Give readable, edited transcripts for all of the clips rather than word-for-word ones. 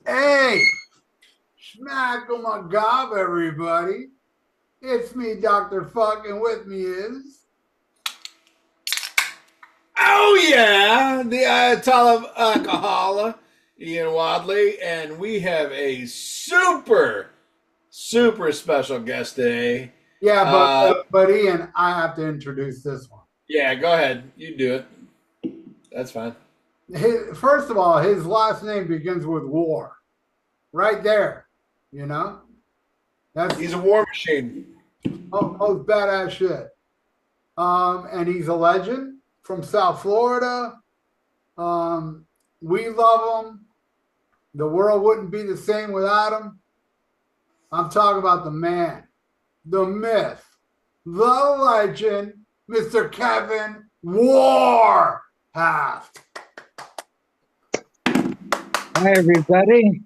Hey, smack 'em a gob, everybody. It's me, Dr. Fuck, and with me is. Oh yeah, the Ayatollah of Alcohola, Ian Wadley, and we have a super special guest today. Yeah, but, Uh, but, but Ian, I have to introduce this one. yeah, go ahead, you do it. That's fine. First of all, his last name begins with war. Right there. You know? That's He's a war machine. most badass shit. And he's a legend from South Florida. Um, we love him. The world wouldn't be the same without him. I'm talking about the man, the myth, the legend, Mr. Kevin Warhaft. Hi, everybody.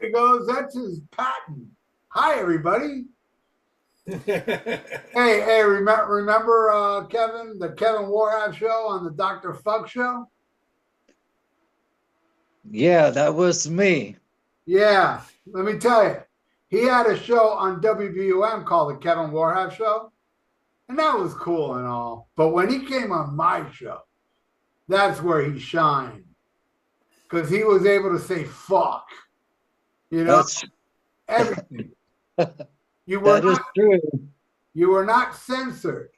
He goes, that's his patent. Hi, everybody. Hey, remember Kevin, the Kevin Warhaft show on the Dr. Fuck show? Yeah, that was me. Yeah, let me tell you, he had a show on WBUM called the Kevin Warhaft Show, and that was cool and all. But when he came on my show, that's where he shined because he was able to say fuck, That's everything. You were that is not, true. you were not censored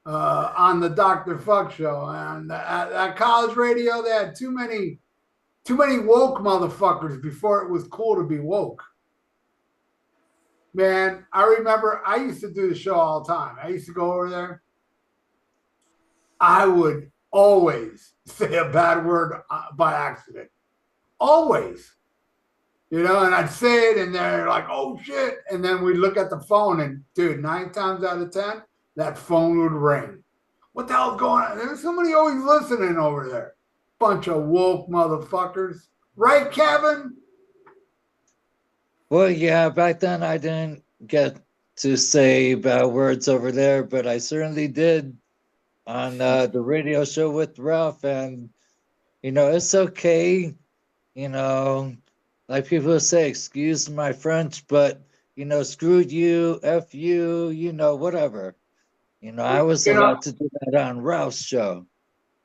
on the Dr. Fuck show. And at college radio, they had too many woke motherfuckers before it was cool to be woke. Man, I remember I used to do the show all the time. I used to go over there. I would always say a bad word by accident. Always. And I'd say it, and they're like, oh shit. And then we look at the phone, and dude, 9 times out of 10, that phone would ring. What the hell's going on? There's somebody always listening over there. Bunch of woke motherfuckers. Right, Kevin? Well, yeah, back then I didn't get to say bad words over there, but I certainly did on the radio show with Ralph. And, it's okay. Like people say, excuse my French, but, screw you, F you, whatever. I was You know, allowed to do that on Ralph's show.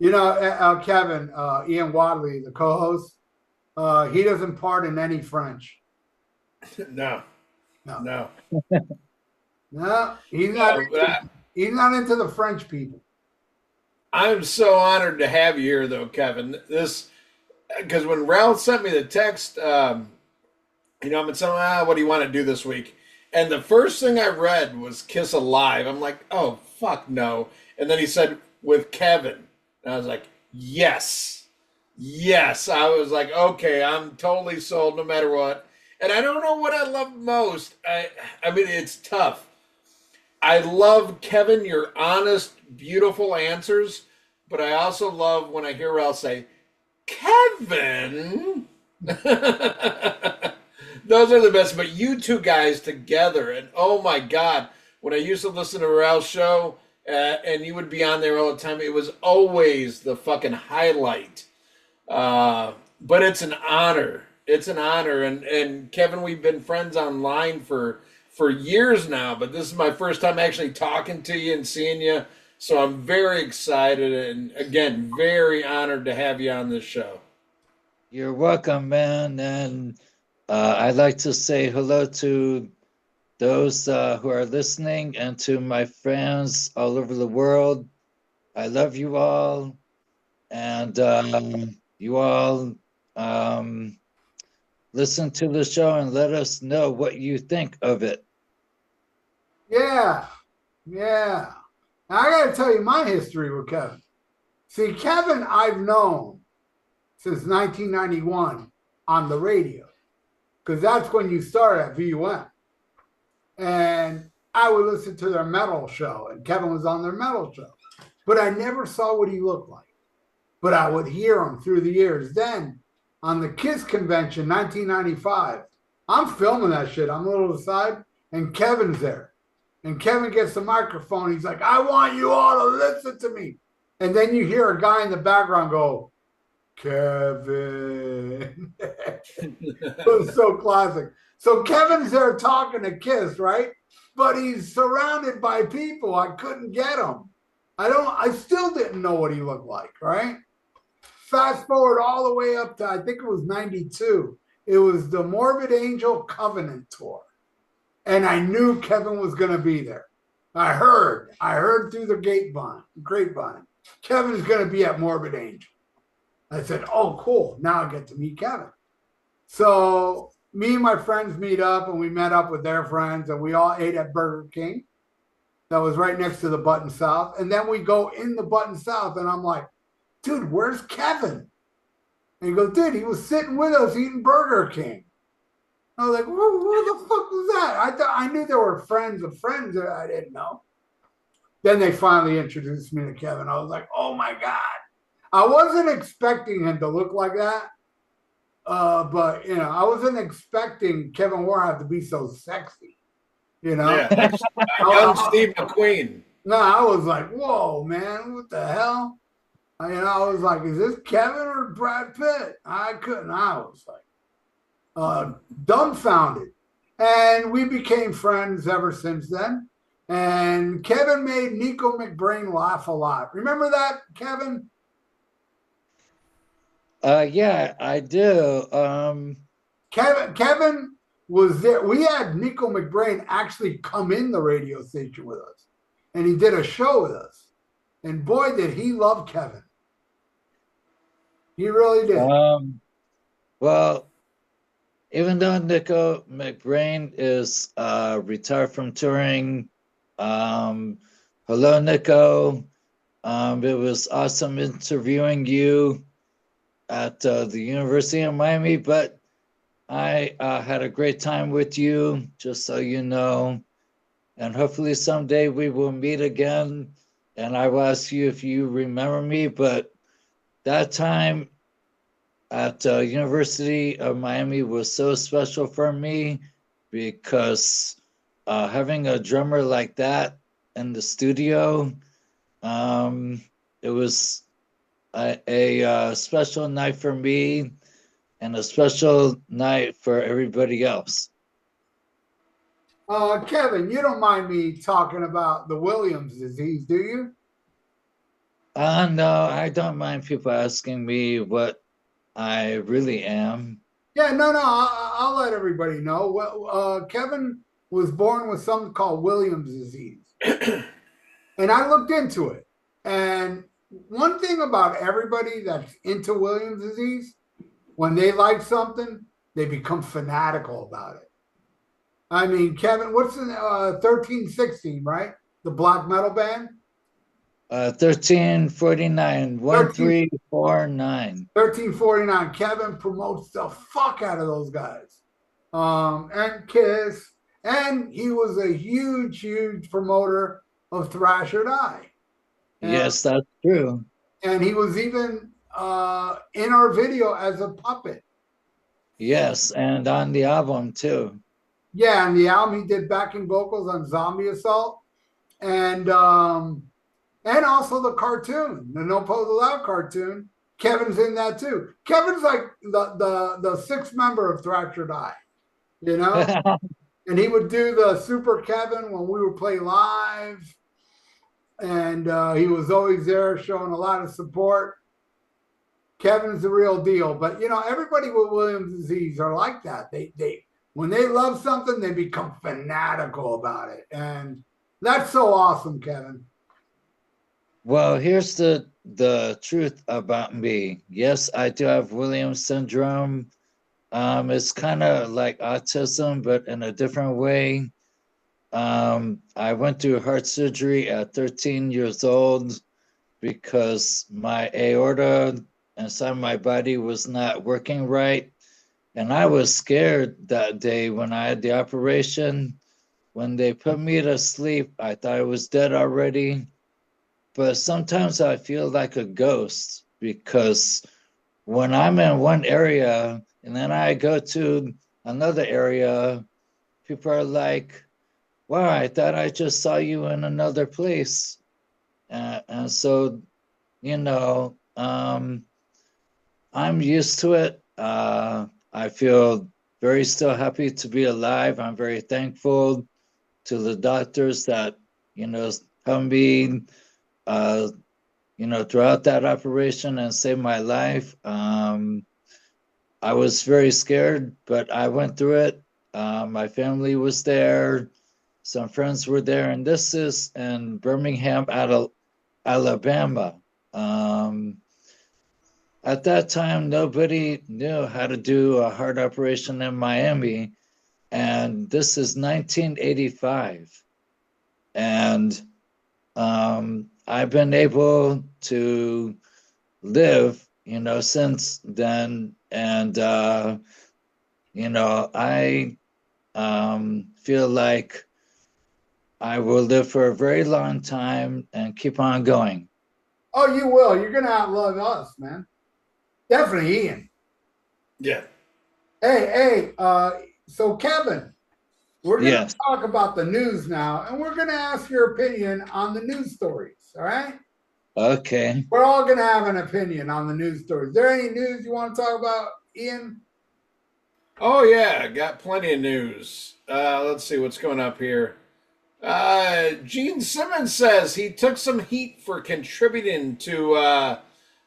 Kevin, Ian Wadley, the co-host, he doesn't pardon any French. No, No, no, no, no. he's not into the French people. I'm so honored to have you here, though, Kevin. This because when Ralph sent me the text, I've been saying, what do you want to do this week? And the first thing I read was Kiss Alive. I'm like, oh, fuck no. And then he said, with Kevin. And I was like, yes. Yes. I was like, okay, I'm totally sold no matter what. And I don't know what I love most. I mean, it's tough. I love, Kevin, your honest, beautiful answers. But I also love when I hear Ralph say, Kevin. Those are the best. But you two guys together, and oh my God, when I used to listen to Ralph's show, and you would be on there all the time, it was always the fucking highlight. But it's an honor. It's an honor. And Kevin, we've been friends online for years now, but this is my first time actually talking to you and seeing you. So I'm very excited and, again, very honored to have you on this show. You're welcome, man. And I'd like to say hello to those who are listening and to my friends all over the world. I love you all. And you all listen to the show and let us know what you think of it. Yeah, yeah. Now, I got to tell you my history with Kevin. See, Kevin, I've known since 1991 on the radio, because that's when you started at VUM. And I would listen to their metal show, and Kevin was on their metal show. But I never saw what he looked like. But I would hear him through the years. Then on the KISS convention, 1995, I'm filming that shit. I'm a little aside, and Kevin's there. And Kevin gets the microphone. He's like, I want you all to listen to me. And then you hear a guy in the background go, Kevin. It was so classic. So Kevin's there talking to Kiss, right? But he's surrounded by people. I couldn't get him. I still didn't know what he looked like, right? Fast forward all the way up to, I think it was 92. It was the Morbid Angel Covenant tour. And I knew Kevin was going to be there. I heard through the grapevine. Kevin's going to be at Morbid Angel. I said, oh, cool. Now I get to meet Kevin. So me and my friends meet up, and we met up with their friends, and we all ate at Burger King. That was right next to the Button South. And then we go in the Button South, and I'm like, dude, where's Kevin? And he goes, dude, he was sitting with us eating Burger King. I was like, what the fuck was that? I thought I knew there were friends of friends that I didn't know. Then they finally introduced me to Kevin. I was like, oh my God. I wasn't expecting him to look like that. But I wasn't expecting Kevin Warhaft to be so sexy. Yeah, young Steve McQueen. No, I was like, whoa, man, what the hell? I was like, is this Kevin or Brad Pitt? I couldn't. I was like dumbfounded. And we became friends ever since then. And Kevin made Nico McBrain laugh a lot. Remember that, Kevin? Yeah, I do. Kevin was there. We had Nico McBrain actually come in the radio station with us, and he did a show with us. And boy, did he love Kevin. He really did. Well, even though Nico McBrain is retired from touring, hello, Nico. It was awesome interviewing you at the University of Miami, but I had a great time with you, just so you know. And hopefully someday we will meet again, and I will ask you if you remember me. But that time at University of Miami was so special for me because having a drummer like that in the studio, it was a special night for me and a special night for everybody else. Kevin, you don't mind me talking about the Williams disease, do you? No, I don't mind people asking me what I really am. Yeah, no, I'll let everybody know. Well, Kevin was born with something called Williams disease. And I looked into it. And one thing about everybody that's into Williams disease, when they like something, they become fanatical about it. I mean, Kevin, what's in 1316, right? The black metal band? 1349, 1349. 1349. Kevin promotes the fuck out of those guys. And Kiss. And he was a huge, huge promoter of Thrash or Die. Yes, that's true. And he was even in our video as a puppet. Yes, and on the album too. Yeah, and the album he did backing vocals on Zombie Assault. And also the cartoon, the No Pose Allowed cartoon. Kevin's in that too. Kevin's like the sixth member of Thrash or Die, And he would do the Super Kevin when we would play live. And he was always there showing a lot of support. Kevin's the real deal. But, everybody with Williams disease are like that. They when they love something, they become fanatical about it. And that's so awesome, Kevin. Well, here's the truth about me. Yes, I do have Williams syndrome. It's kind of like autism, but in a different way. I went through heart surgery at 13 years old because my aorta inside my body was not working right. And I was scared that day when I had the operation. When they put me to sleep, I thought I was dead already. But sometimes I feel like a ghost because when I'm in one area and then I go to another area, people are like, wow, I thought I just saw you in another place. And so, I'm used to it. I feel very still happy to be alive. I'm very thankful to the doctors that, helped me, uh, throughout that operation and saved my life. I was very scared, but I went through it. My family was there. Some friends were there, and this is in Birmingham, Alabama. Um, at that time, nobody knew how to do a heart operation in Miami, and this is 1985. And I've been able to live, since then. And, I feel like I will live for a very long time and keep on going. Oh, you will. You're gonna outlive us, man. Definitely, Ian. Yeah. Hey, so Kevin, we're going to Yes. talk about the news now, and we're going to ask your opinion on the news stories. All right? Okay. We're all going to have an opinion on the news stories. Is there any news you want to talk about, Ian? Oh yeah, got plenty of news. Let's see what's going up here. Gene Simmons says he took some heat for contributing to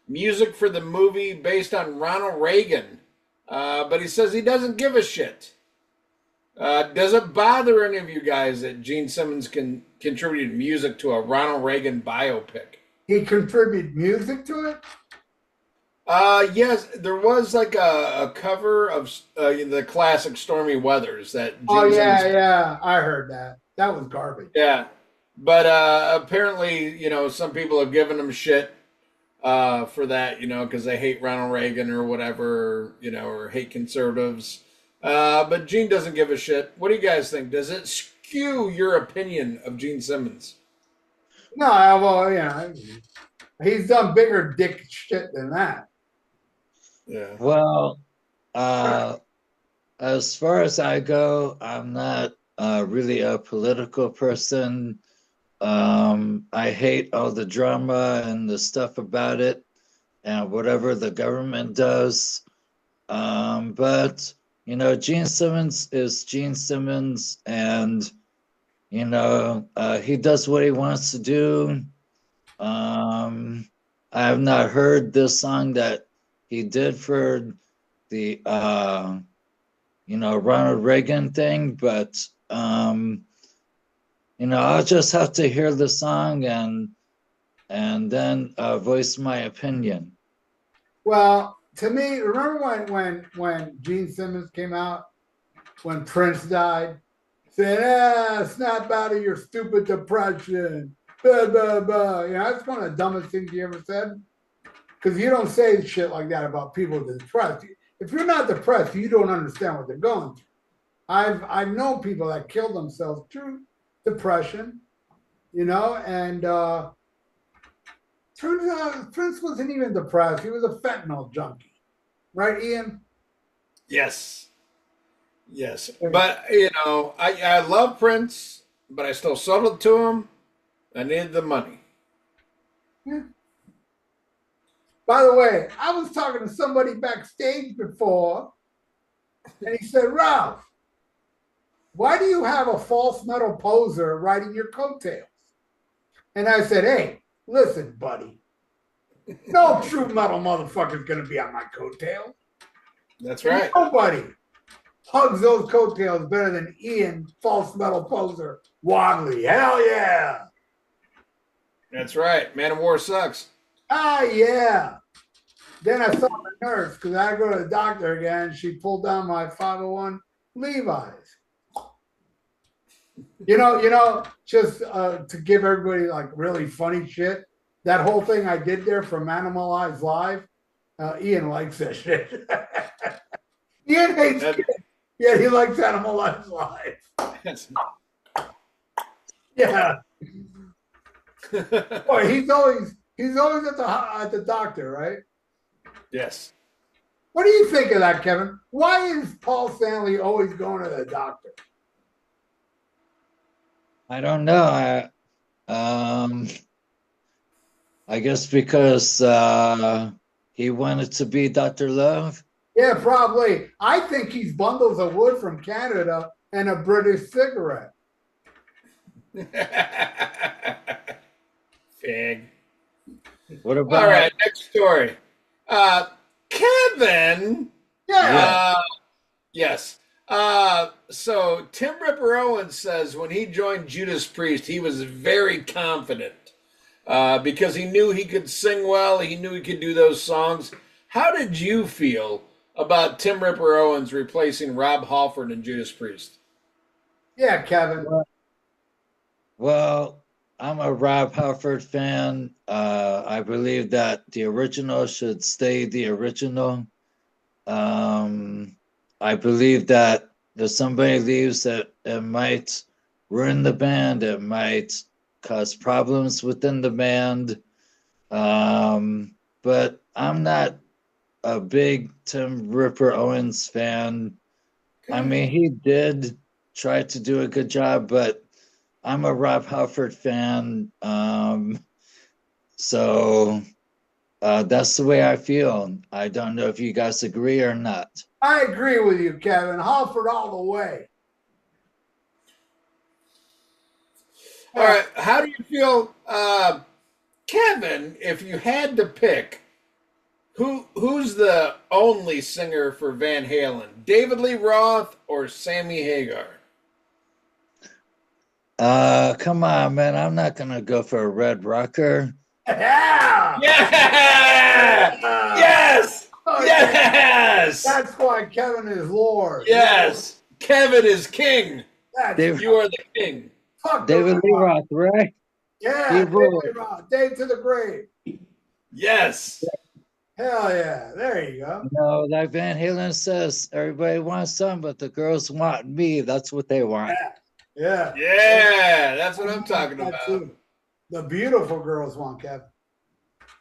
music for the movie based on Ronald Reagan, but he says he doesn't give a shit. Does it bother any of you guys that Gene Simmons contributed music to a Ronald Reagan biopic? He contributed music to it. Yes, there was like a cover of the classic Stormy Weathers that Oh Gene Simmons. yeah, I heard that. That was garbage. Yeah, but apparently, some people have given him shit for that, because they hate Ronald Reagan or whatever, or hate conservatives. But Gene doesn't give a shit. What do you guys think? Does it skew your opinion of Gene Simmons? No, well, he's done bigger dick shit than that. Yeah. Well, as far as I go, I'm not really a political person. I hate all the drama and the stuff about it and whatever the government does. But, Gene Simmons is Gene Simmons, and, he does what he wants to do. I have not heard this song that he did for the, Ronald Reagan thing, but, I'll just have to hear the song and then voice my opinion. Well, to me, remember when Gene Simmons came out when Prince died, said, "Snap out of your stupid depression." Blah, blah, blah. That's one of the dumbest things he ever said. Because you don't say shit like that about people that are depressed. If you're not depressed, you don't understand what they're going through. I've known people that killed themselves through depression, and turns out Prince wasn't even depressed. He was a fentanyl junkie. Right, Ian? Yes. Yes. But, I love Prince, but I still sold it to him. I needed the money. Yeah. By the way, I was talking to somebody backstage before, and he said, "Ralph, why do you have a false metal poser riding your coattails?" And I said, "Hey, listen, buddy. No true metal motherfucker's going to be on my coattails. That's right. Nobody hugs those coattails better than Ian, false metal poser, Wadley. Hell yeah. That's right. Man of War sucks. Ah, yeah. Then I saw the nurse because I go to the doctor again. She pulled down my 501 Levi's. Just to give everybody like really funny shit. That whole thing I did there from Animalize Live, Ian likes that shit. Ian hates it. Yeah, he likes Animalize Live. Yeah. Boy, he's always at the doctor, right? Yes. What do you think of that, Kevin? Why is Paul Stanley always going to the doctor? I don't know. I guess because he wanted to be Dr. Love? Yeah, probably. I think he's bundles of wood from Canada and a British cigarette. Fig. What All about right, next story. Kevin. Yeah. Yes. So Tim Ripper Owens says when he joined Judas Priest, he was very confident because he knew he could sing well. He knew he could do those songs. How did you feel about Tim Ripper Owens replacing Rob Halford in Judas Priest? Yeah, Kevin. Well, I'm a Rob Halford fan. I believe that the original should stay the original. I believe that if somebody leaves, that it might ruin the band. It might cause problems within the band. But I'm not a big Tim Ripper Owens fan. I mean, he did try to do a good job, but I'm a Rob Halford fan. So that's the way I feel. I don't know if you guys agree or not. I agree with you, Kevin. Halford all the way. All right. How do you feel, Kevin? If you had to pick, who's the only singer for Van Halen? David Lee Roth or Sammy Hagar? Come on, man. I'm not gonna go for a red rocker. Yeah. Yeah! Yes! Oh, Yes! that's why Kevin is Lord. Yes! Kevin is king. That's David, You are the king. fuck David Lee Roth. Roth, right? Yeah, He David ruled. Lee Roth. Dave to the grave. Yes. Hell yeah. There you go. You know, like Van Halen says, everybody wants some, but the girls want me. That's what they want. Yeah. Yeah, that's what I'm talking That about. too. The beautiful girls want Kevin.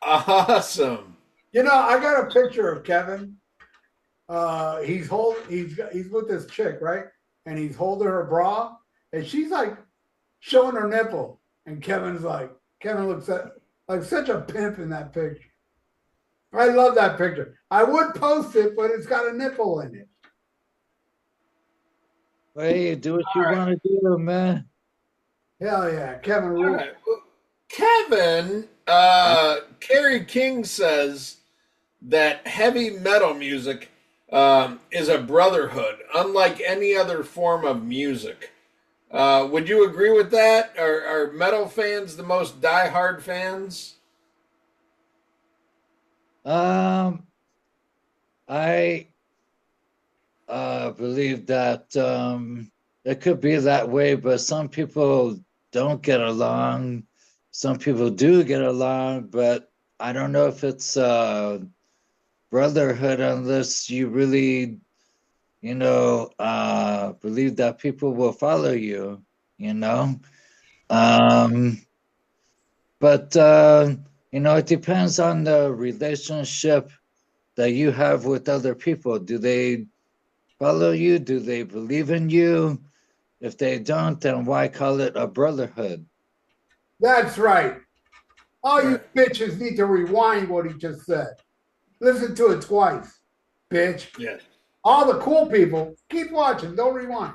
Awesome. You know, I got a picture of Kevin. He's with this chick, right? And he's holding her bra, and she's like showing her nipple. And Kevin looks like such a pimp in that picture. I love that picture. I would post it, but it's got a nipple in it. Hey, do what you want to do, man. Hell yeah, Kevin All Rule. right. Well, Kevin, Kerry King says that heavy metal music is a brotherhood, unlike any other form of music. Would you agree with that? Are metal fans the most diehard fans? Um, I believe that it could be that way, but some people don't get along. Some people do get along, but I don't know if it's brotherhood unless you really, believe that people will follow you, you know. Um, but it depends on the relationship that you have with other people. Do they follow you? Do they believe in you? If they don't, then why call it a brotherhood? That's right. All you Right. bitches need to rewind what he just said. Listen to it twice, bitch. Yes. All the cool people, keep watching. Don't rewind.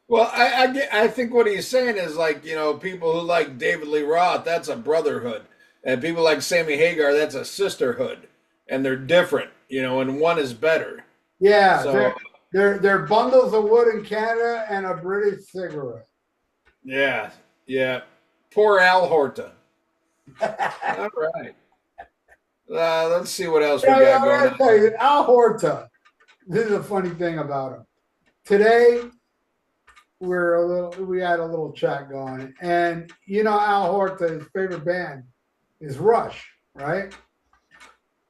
Well, I think what he's saying is like, people who like David Lee Roth, that's a brotherhood. And people like Sammy Hagar, that's a sisterhood. And they're different, and one is better. Yeah, So, they're bundles of wood in Canada and a British cigarette. yeah, yeah. Poor Al Horta. All right. Let's see what else we Yeah, got I going gotta on. tell you, Al Horta. This is a funny thing about him. Today, we had a little chat going, and Al Horta's favorite band is Rush, right?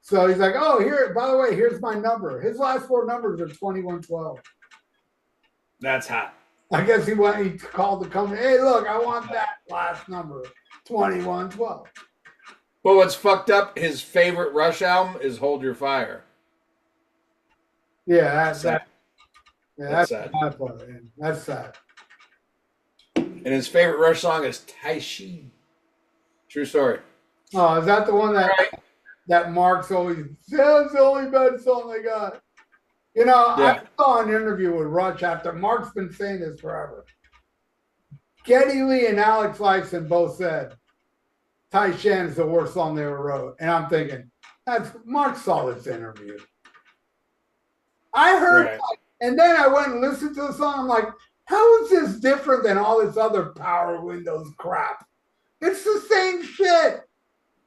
So he's like, "Oh, here, by the way, here's my number." His last four numbers are 2112. That's hot. I guess he called the company. Hey, look, I want that last number, 2112. But what's fucked up, his favorite Rush album is Hold Your Fire. Yeah, that's Sad. that's sad. the bad part. Man. That's sad. And his favorite Rush song is Tai Chi. True story. Oh, is that the one that All right. that Mark's always that's the only bad song I got. You know, I Yeah. saw an interview with Rush after Mark's been saying this forever. Geddy Lee and Alex Lifeson both said Tai Shan is the worst song they ever wrote. And I'm thinking, that's Mark saw this interview. I heard Right. and then I went and listened to the song. I'm like, how is this different than all this other Power Windows crap? It's the same shit.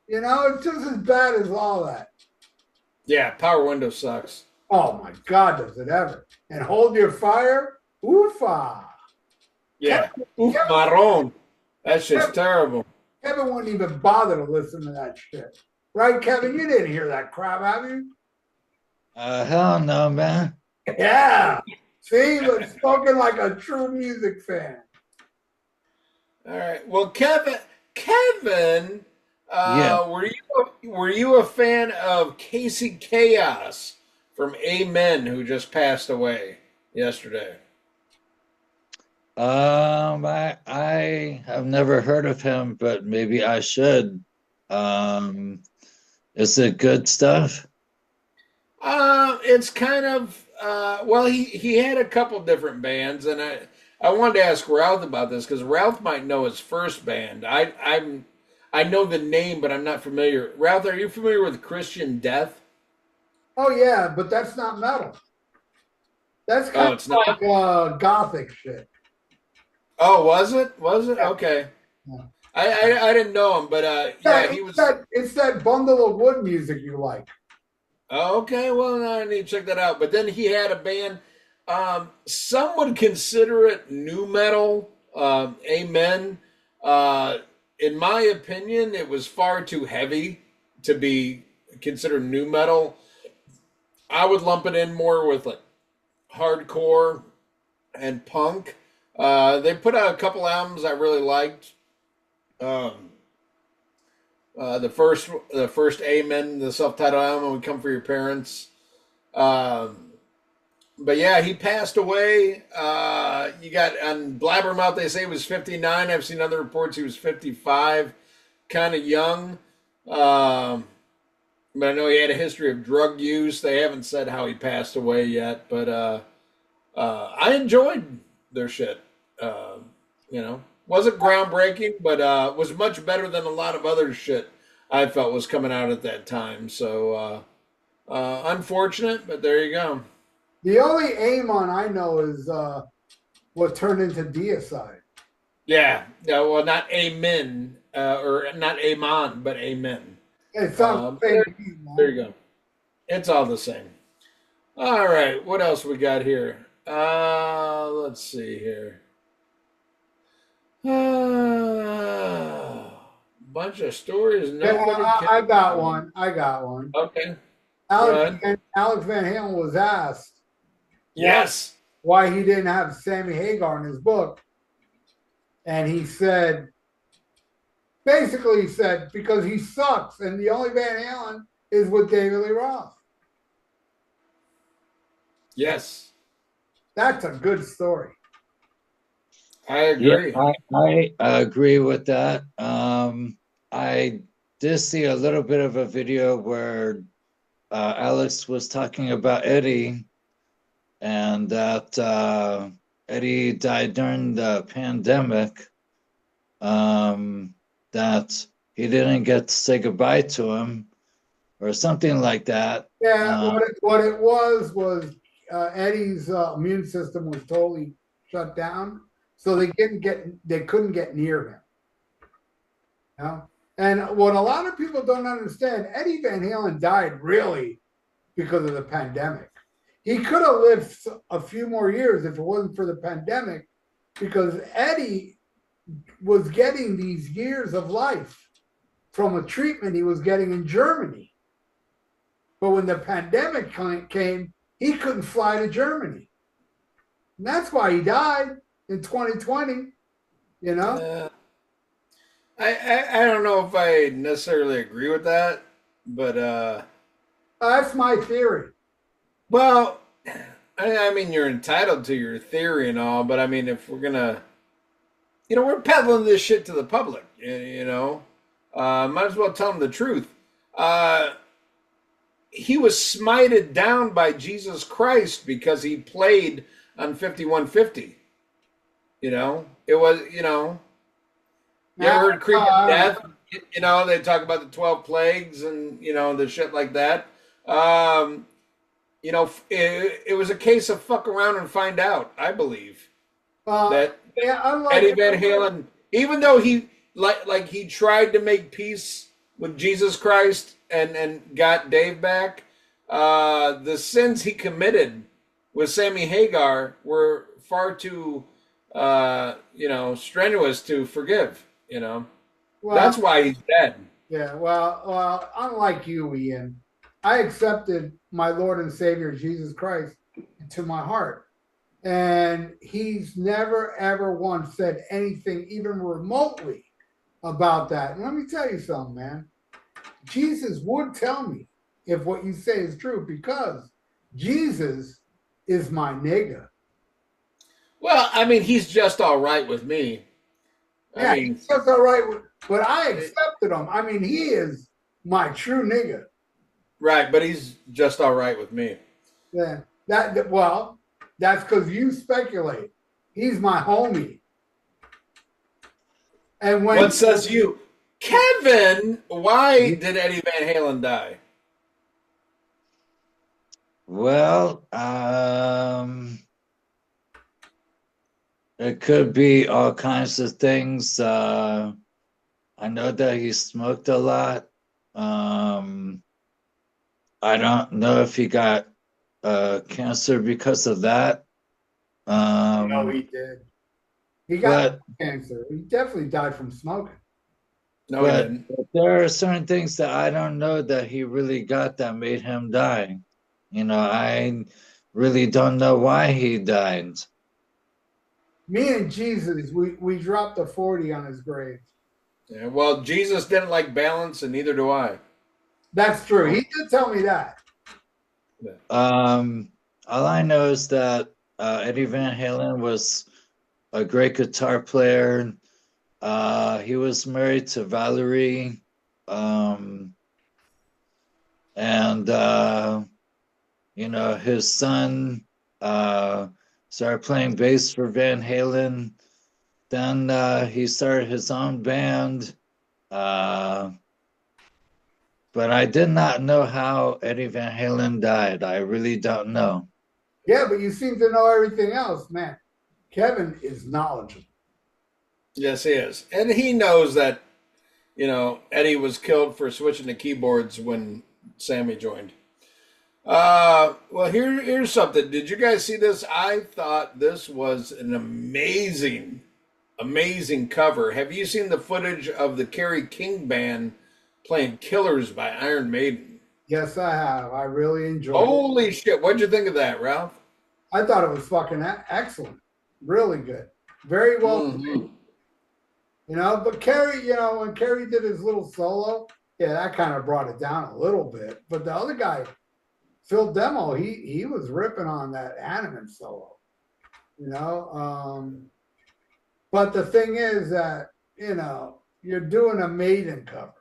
You know, it's just as bad as all that. Yeah. Power Window sucks. Oh my God, does it ever? And Hold Your Fire, oofa. Yeah. Kevin, Oof, Kevin, marron. That shit's Kevin, terrible. Kevin wouldn't even bother to listen to that shit. Right, Kevin? You didn't hear that crap, have you? Hell no, man. Yeah. See, but spoken like a true music fan. All right. Well, Kevin, Yeah. were you a fan of Casey Chaos from Amen, who just passed away yesterday? I have never heard of him, but maybe I should. Is it good stuff? It's kind of well, he had a couple different bands, and I wanted to ask Ralph about this because Ralph might know his first band. I know the name, but I'm not familiar. Ralph, are you familiar with Christian Death? Oh yeah, but that's not metal. That's Oh, kind it's of not. like gothic shit. Oh, was it? Was it? Yeah. Okay. Yeah. I didn't know him, but yeah, he was. It's that bundle of wood music you like. Oh, okay, well, I need to check that out. But then he had a band. Some would consider it new metal. Amen. In my opinion, it was far too heavy to be considered new metal. I would lump it in more with like hardcore and punk. They put out a couple albums I really liked. Um, the first Amen, the self-titled album, "We Come for Your Parents." Um, but yeah, he passed away. You got on Blabbermouth, they say he was 59. I've seen other reports he was 55, kind of young. Um, but I know he had a history of drug use. They haven't said how he passed away yet, but I enjoyed their shit. Uh, wasn't groundbreaking, but was much better than a lot of other shit I felt was coming out at that time. So unfortunate, but there you go. The only Amon I know is what turned into Deicide. Yeah, yeah. Well, not amen, or not amen, but amen. It sounds the There, same to me, there man. you go. It's all the same. All right, what else we got here? Let's see here. Bunch of stories Yeah, nobody I can. got one. I got one. Okay, go ahead. Alex Van Halen was asked why, Yes. why he didn't have Sammy Hagar in his book. And he said, basically, he said, because he sucks. And the only Van Halen is with David Lee Roth. Yes. That's a good story. I Yeah, agree. I agree with that. I did see a little bit of a video where Alex was talking about Eddie and that Eddie died during the pandemic, that he didn't get to say goodbye to him or something like that. Yeah, what it was Eddie's immune system was totally shut down, so they couldn't get near him. You know? And what a lot of people don't understand, Eddie Van Halen died really because of the pandemic. He could have lived a few more years if it wasn't for the pandemic, because Eddie was getting these years of life from a treatment he was getting in Germany. But when the pandemic came, he couldn't fly to Germany. And that's why he died in 2020, you know? I don't know if I necessarily agree with that, but That's my theory. well, I mean you're entitled to your theory and all, but I mean if we're gonna, we're peddling this shit to the public, might as well tell them the truth. he was smited down by Jesus Christ because he played on 5150. You know, it was, you ever heard Creed of Death? They talk about the 12 plagues and, the shit like that. It was a case of fuck around and find out, I believe. That yeah, Eddie Van Halen, even though he like he tried to make peace with Jesus Christ and got Dave back, the sins he committed with Sammy Hagar were far too strenuous to forgive. That's why he's dead. Yeah, well, unlike you, Ian, I accepted my Lord and Savior Jesus Christ into my heart. And he's never, ever once said anything even remotely about that. And let me tell you something, man. Jesus would tell me if what you say is true because Jesus is my nigga. Well, I mean, he's just all right with me. Yeah, he's just all right with, but I accepted him. I mean, he is my true nigga. Right, but he's just all right with me. Yeah, that's because you speculate. He's my homie. And when what says you, Kevin? Why did Eddie Van Halen die? Well, it could be all kinds of things. I know that he smoked a lot. I don't know if he got cancer because of that. No, he did. He got cancer. He definitely died from smoking. No, he didn't. But there are certain things that I don't know that he really got that made him die. I really don't know why he died. Me and Jesus, we dropped a 40 on his grave. Yeah, well, Jesus didn't like balance, and neither do I. That's true. He did tell me that. All I know is that Eddie Van Halen was a great guitar player. He was married to Valerie, and his son started playing bass for Van Halen. Then he started his own band. But I did not know how Eddie Van Halen died. I really don't know. Yeah, but you seem to know everything else, man. Kevin is knowledgeable. Yes, he is. And he knows that, Eddie was killed for switching to keyboards when Sammy joined. Well, here's something. Did you guys see this? I thought this was an amazing cover. Have you seen the footage of the Kerry King band playing Killers by Iron Maiden? Yes, I have. I really enjoyed it. Holy shit. What'd you think of that, Ralph? I thought it was fucking excellent. Really good. Very well. Mm-hmm. But Kerry, when Kerry did his little solo, yeah, that kind of brought it down a little bit. But the other guy, Phil Demo, he was ripping on that Animan solo. But the thing is that, you're doing a Maiden cover.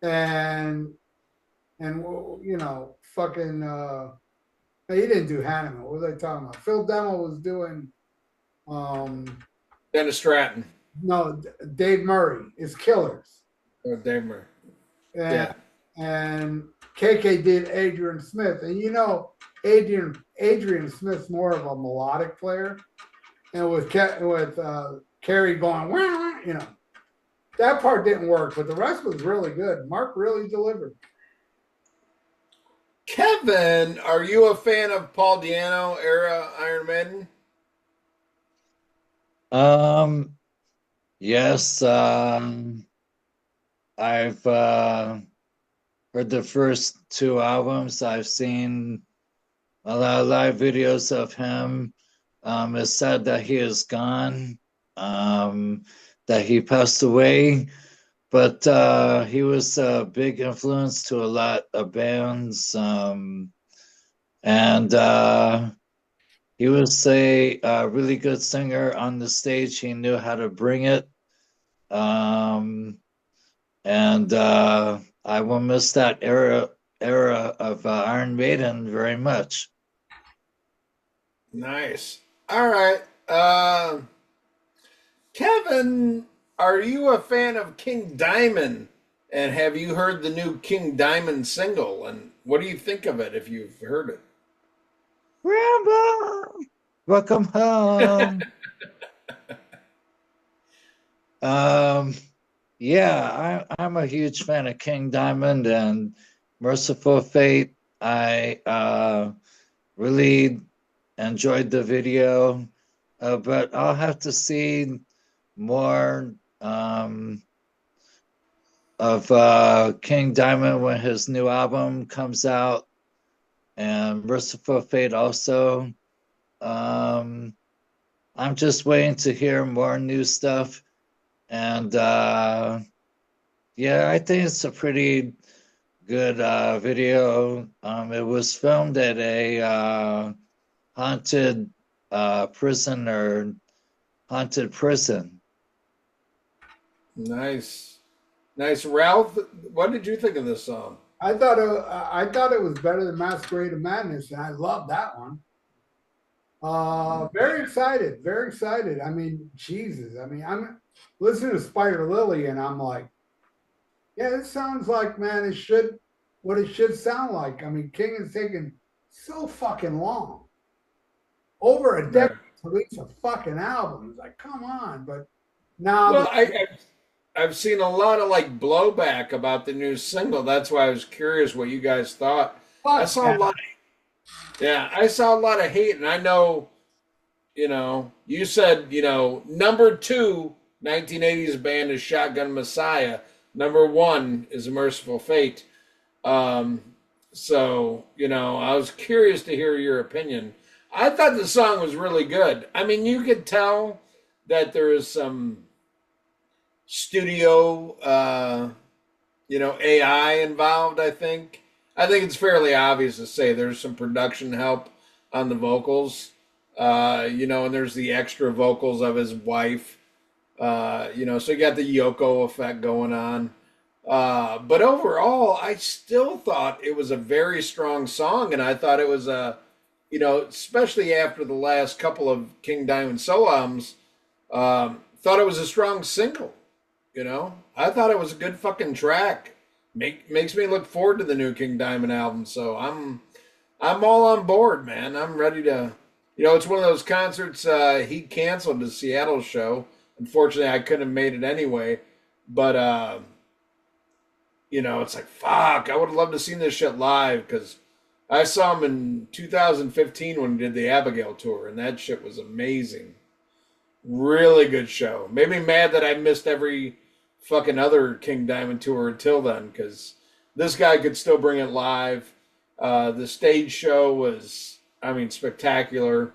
And fucking he didn't do Hanneman. What was I talking about? Phil Demo was doing Dennis Stratton. No, Dave Murray is Killers. Oh, Dave Murray. And KK did Adrian Smith. And Adrian Smith's more of a melodic player. And with Kerry going, that part didn't work, but the rest was really good. Mark really delivered. Kevin, are you a fan of Paul Di'Anno era Iron Maiden? Yes. I've heard the first two albums. I've seen a lot of live videos of him. It's sad that he is gone, that he passed away, but he was a big influence to a lot of bands, and he was a really good singer on the stage. He knew how to bring it, and I will miss that era era of Iron Maiden very much. Nice. All right. Kevin, are you a fan of King Diamond? And have you heard the new King Diamond single? And what do you think of it if you've heard Rambo, welcome home. um, yeah, I'm a huge fan of King Diamond and Merciful Fate. I really enjoyed the video, but I'll have to see more of King Diamond when his new album comes out, and Merciful Fate also. I'm just waiting to hear more new stuff, and yeah, I think it's a pretty good video. It was filmed at a haunted prison or haunted prison. Nice. Nice. Ralph, what did you think of this song? I thought it was better than Masquerade of Madness, and I love that one. Very excited, very excited. I mean, Jesus. I mean, I'm listening to Spider Lily, and I'm like, yeah, it sounds like, man, it should what it should sound like. I mean, King is taking so fucking long, over a decade to release a fucking album. It's like, come on, but now. Well, I've seen a lot of like blowback about the new single. That's why I was curious what you guys thought. I saw a lot. Yeah, I saw a lot of hate, and I know, you said, number 2 1980s band is Shotgun Messiah. Number 1 is Merciful Fate. So, I was curious to hear your opinion. I thought the song was really good. I mean, you could tell that there is some studio, AI involved, I think. I think it's fairly obvious to say there's some production help on the vocals, and there's the extra vocals of his wife, so you got the Yoko effect going on. But overall, I still thought it was a very strong song, and I thought it was especially after the last couple of King Diamond solo albums, thought it was a strong single. I thought it was a good fucking track. Makes me look forward to the new King Diamond album. So I'm all on board, man. I'm ready to. It's one of those concerts. He canceled the Seattle show. Unfortunately, I couldn't have made it anyway. But it's like fuck. I would have loved to have seen this shit live because I saw him in 2015 when he did the Abigail tour, and that shit was amazing. Really good show. Made me mad that I missed every fucking other King Diamond tour until then, because this guy could still bring it live. The stage show was, spectacular.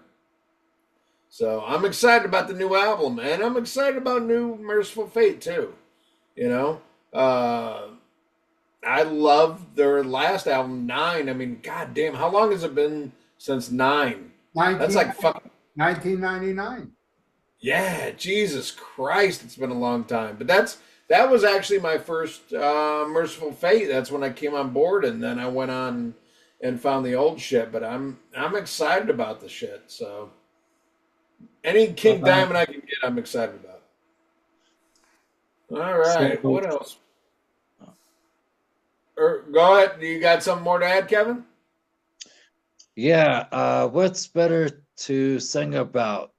So I'm excited about the new album, and I'm excited about new Merciful Fate too. I love their last album, 9. I mean, goddamn, how long has it been since 9? That's like fucking 1999. Yeah, Jesus Christ, it's been a long time. But that was actually my first Merciful Fate. That's when I came on board, and then I went on and found the old shit. But I'm excited about the shit. So any King Diamond I can get, I'm excited about. All right, what else? Go ahead. You got something more to add, Kevin? Yeah. What's better to sing about?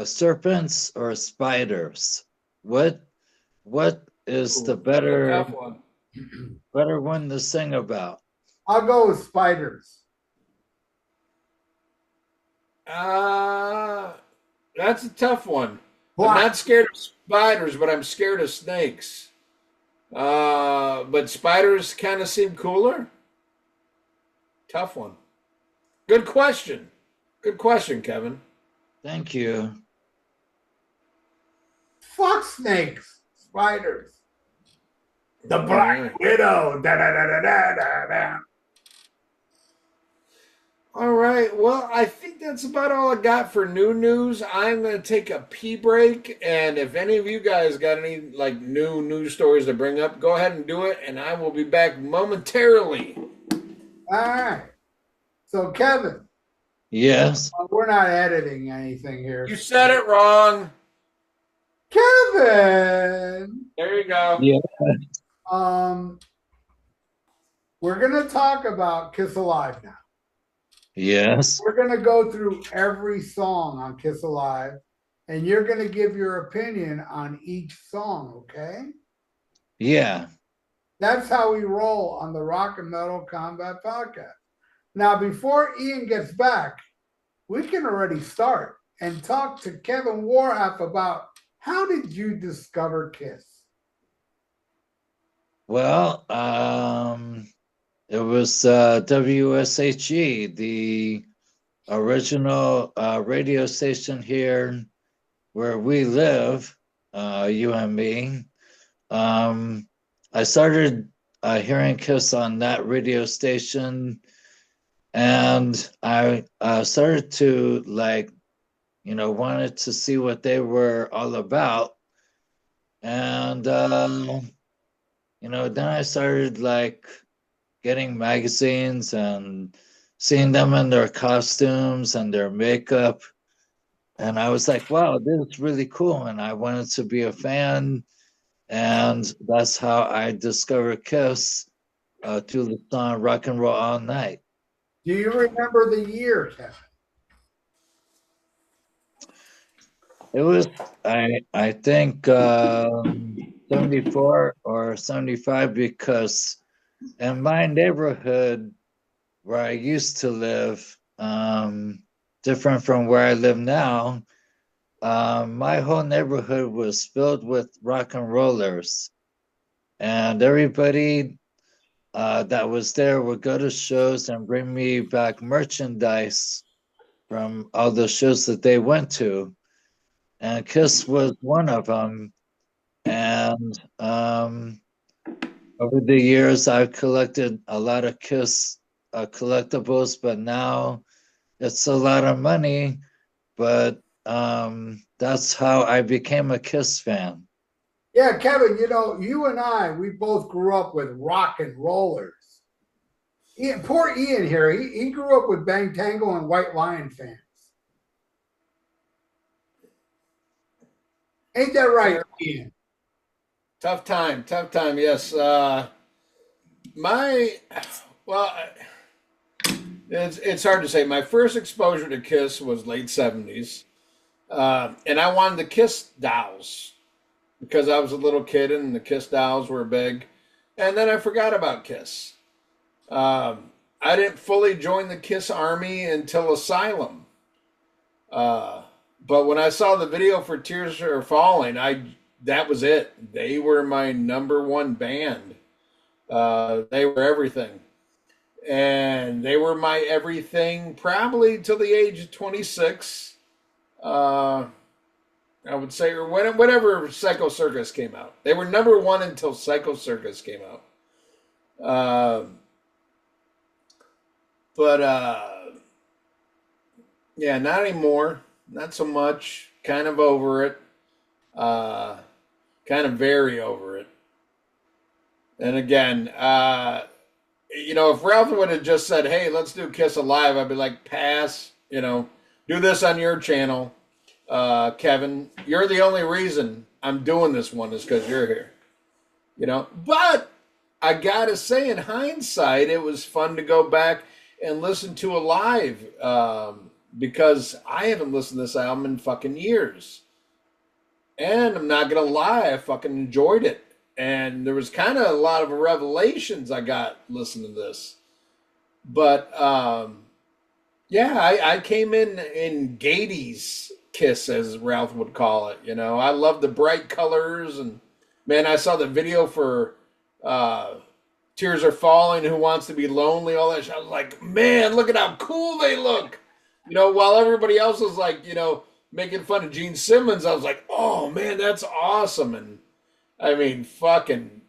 Serpents or spiders? What is the better one to sing about? I'll go with spiders. That's a tough one. Why? I'm not scared of spiders, but I'm scared of snakes. But spiders kind of seem cooler. Tough one. Good question. Good question, Kevin. Thank you. Fuck snakes, spiders. The Black Widow. Da, da, da, da, da, da, da. All right. Well, I think that's about all I got for new news. I'm going to take a pee break, and if any of you guys got any new news stories to bring up, go ahead and do it, and I will be back momentarily. All right. So, Kevin, Yes. we're not editing anything You here. said it wrong. Kevin, There you go. Yeah. um, we're gonna talk about Kiss Alive now. Yes. We're gonna go through every song on Kiss Alive, and you're gonna give your opinion on each song, okay? Yeah. That's how we roll on the Rock and Metal Combat Podcast. Now, before Ian gets back, we can already start and talk to Kevin Warhaft about how did you discover Kiss? Well, it was WSHE, the original radio station here where we live, you and me. I started hearing Kiss on that radio station, and I started to wanted to see what they were all about. And, then I started getting magazines and seeing them in their costumes and their makeup. And I was like, wow, this is really cool. And I wanted to be a fan. And that's how I discovered Kiss to the song Rock and Roll All Night. Do you remember the year, Kevin? It was, I think, 74 or 75, because in my neighborhood where I used to live, different from where I live now, my whole neighborhood was filled with rock and rollers, and everybody that was there would go to shows and bring me back merchandise from all the shows that they went to, and Kiss was one of them. And over the years, I've collected a lot of Kiss collectibles, but now it's a lot of money. But that's how I became a Kiss fan. Yeah, Kevin, you and I, we both grew up with rock and rollers. Ian, poor Ian here, he grew up with Bang Tango and White Lion fans. Ain't that right, Ian? Tough time. Yes. My well, it's hard to say. My first exposure to Kiss was late '70s, and I wanted the Kiss dolls because I was a little kid and the Kiss dolls were big. And then I forgot about Kiss. I didn't fully join the Kiss army until Asylum. Uh, but when I saw the video for Tears Are Falling, that was it. They were my number one band. They were everything. And they were my everything probably till the age of 26. I would say, or whenever Psycho Circus came out. They were number one until Psycho Circus came out. But yeah, not anymore. Not so much. Kind of over it. Kind of very over it. And again, if Ralph would have just said, "Hey, let's do Kiss Alive," I'd be like, "Pass." Do this on your channel, Kevin. You're the only reason I'm doing this one is because you're here. But I gotta say, in hindsight, it was fun to go back and listen to Alive, because I haven't listened to this album in fucking years. And I'm not gonna lie, I fucking enjoyed it. And there was kind of a lot of revelations I got listening to this. But yeah, I came in Gatey's Kiss, as Ralph would call it. I love the bright colors, and man, I saw the video for Tears Are Falling, Who Wants to Be Lonely, all that shit. I was like, man, look at how cool they look. While everybody else was like, making fun of Gene Simmons, I was like, oh man, that's awesome. And I mean, fucking,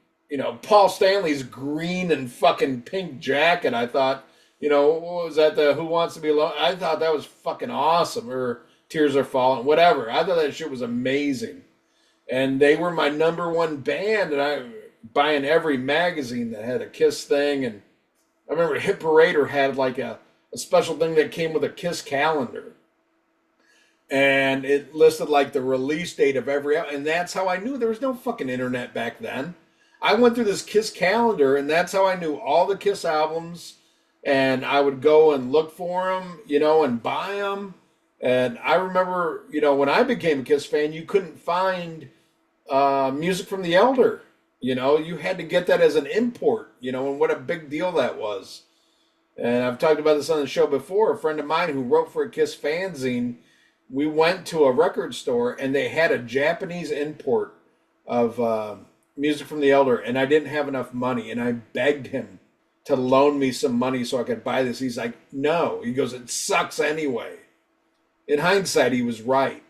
Paul Stanley's green and fucking pink jacket. I thought, what was that? The Who Wants to Be Alone? I thought that was fucking awesome. Or Tears Are Falling, whatever. I thought that shit was amazing. And they were my number one band, and I buying every magazine that had a Kiss thing. And I remember Hit Parader had like a special thing that came with a Kiss calendar, and it listed like the release date of every, and that's how I knew. There was no fucking internet back then. I went through this Kiss calendar, and that's how I knew all the Kiss albums, and I would go and look for them, you know, and buy them. And I remember, you know, when I became a Kiss fan, you couldn't find music from the Elder. You know, you had to get that as an import, you know, and what a big deal that was. And I've talked about this on the show before. A friend of mine who wrote for a Kiss fanzine, we went to a record store and they had a Japanese import of music from the Elder, and I didn't have enough money, and I begged him to loan me some money so I could buy this. He's like, no. He goes, it sucks anyway. In hindsight, he was right,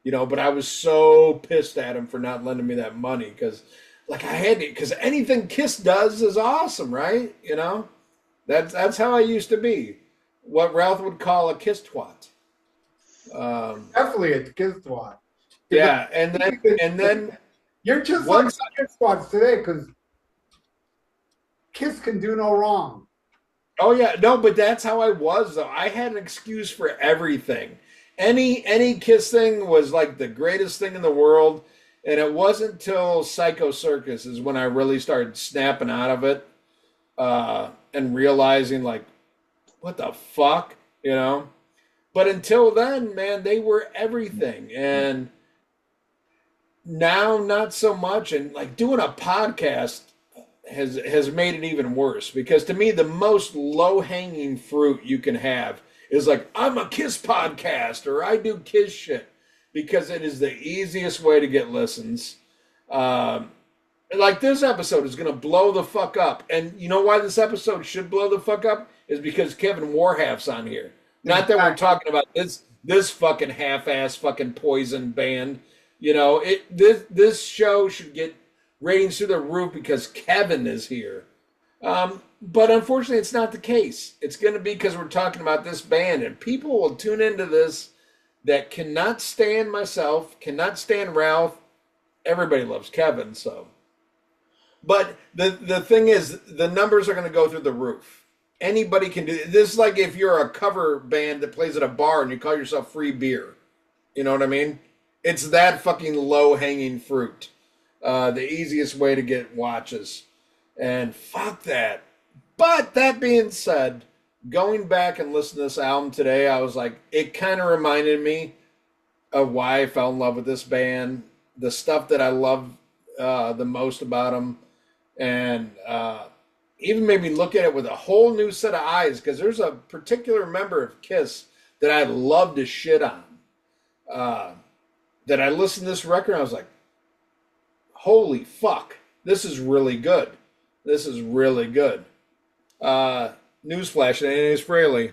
you know, but I was so pissed at him for not lending me that money because, like, I had to, because anything Kiss does is awesome, right? You know, that's how I used to be. What Ralph would call a Kiss twat. Definitely a Kiss twat. Yeah, and then you're just once, like Kiss twats today because Kiss can do no wrong. oh yeah, no, but that's how I was though. I had an excuse for everything. Any Kiss thing was like the greatest thing in the world, and it wasn't till Psycho Circus is when I really started snapping out of it, and realizing like, what the fuck, you know. But until then, man, they were everything, and now not so much. And like doing a podcast has made it even worse because to me the most low hanging fruit you can have is like, I'm a Kiss podcast or I do Kiss shit, because it is the easiest way to get listens. Like this episode is going to blow the fuck up. And you know why this episode should blow the fuck up? Is because Kevin Warhaft's on here. Not that we're talking about this fucking half-ass fucking Poison band. You know, this show should get ratings through the roof because Kevin is here. But unfortunately, it's not the case. It's going to be because we're talking about this band, and people will tune into this that cannot stand myself, cannot stand Ralph. Everybody loves Kevin, so. But the thing is, the numbers are going to go through the roof. Anybody can do this. Is like if you're a cover band that plays at a bar and you call yourself Free Beer. You know what I mean? It's that fucking low-hanging fruit. The easiest way to get watches. And fuck that. But that being said, going back and listening to this album today, I was like, it kind of reminded me of why I fell in love with this band, the stuff that I love the most about them, and even made me look at it with a whole new set of eyes, because there's a particular member of Kiss that I love to shit on. That I listened to this record and I was like, holy fuck, this is really good. This is really good. Newsflash, it ain't Ace Frehley.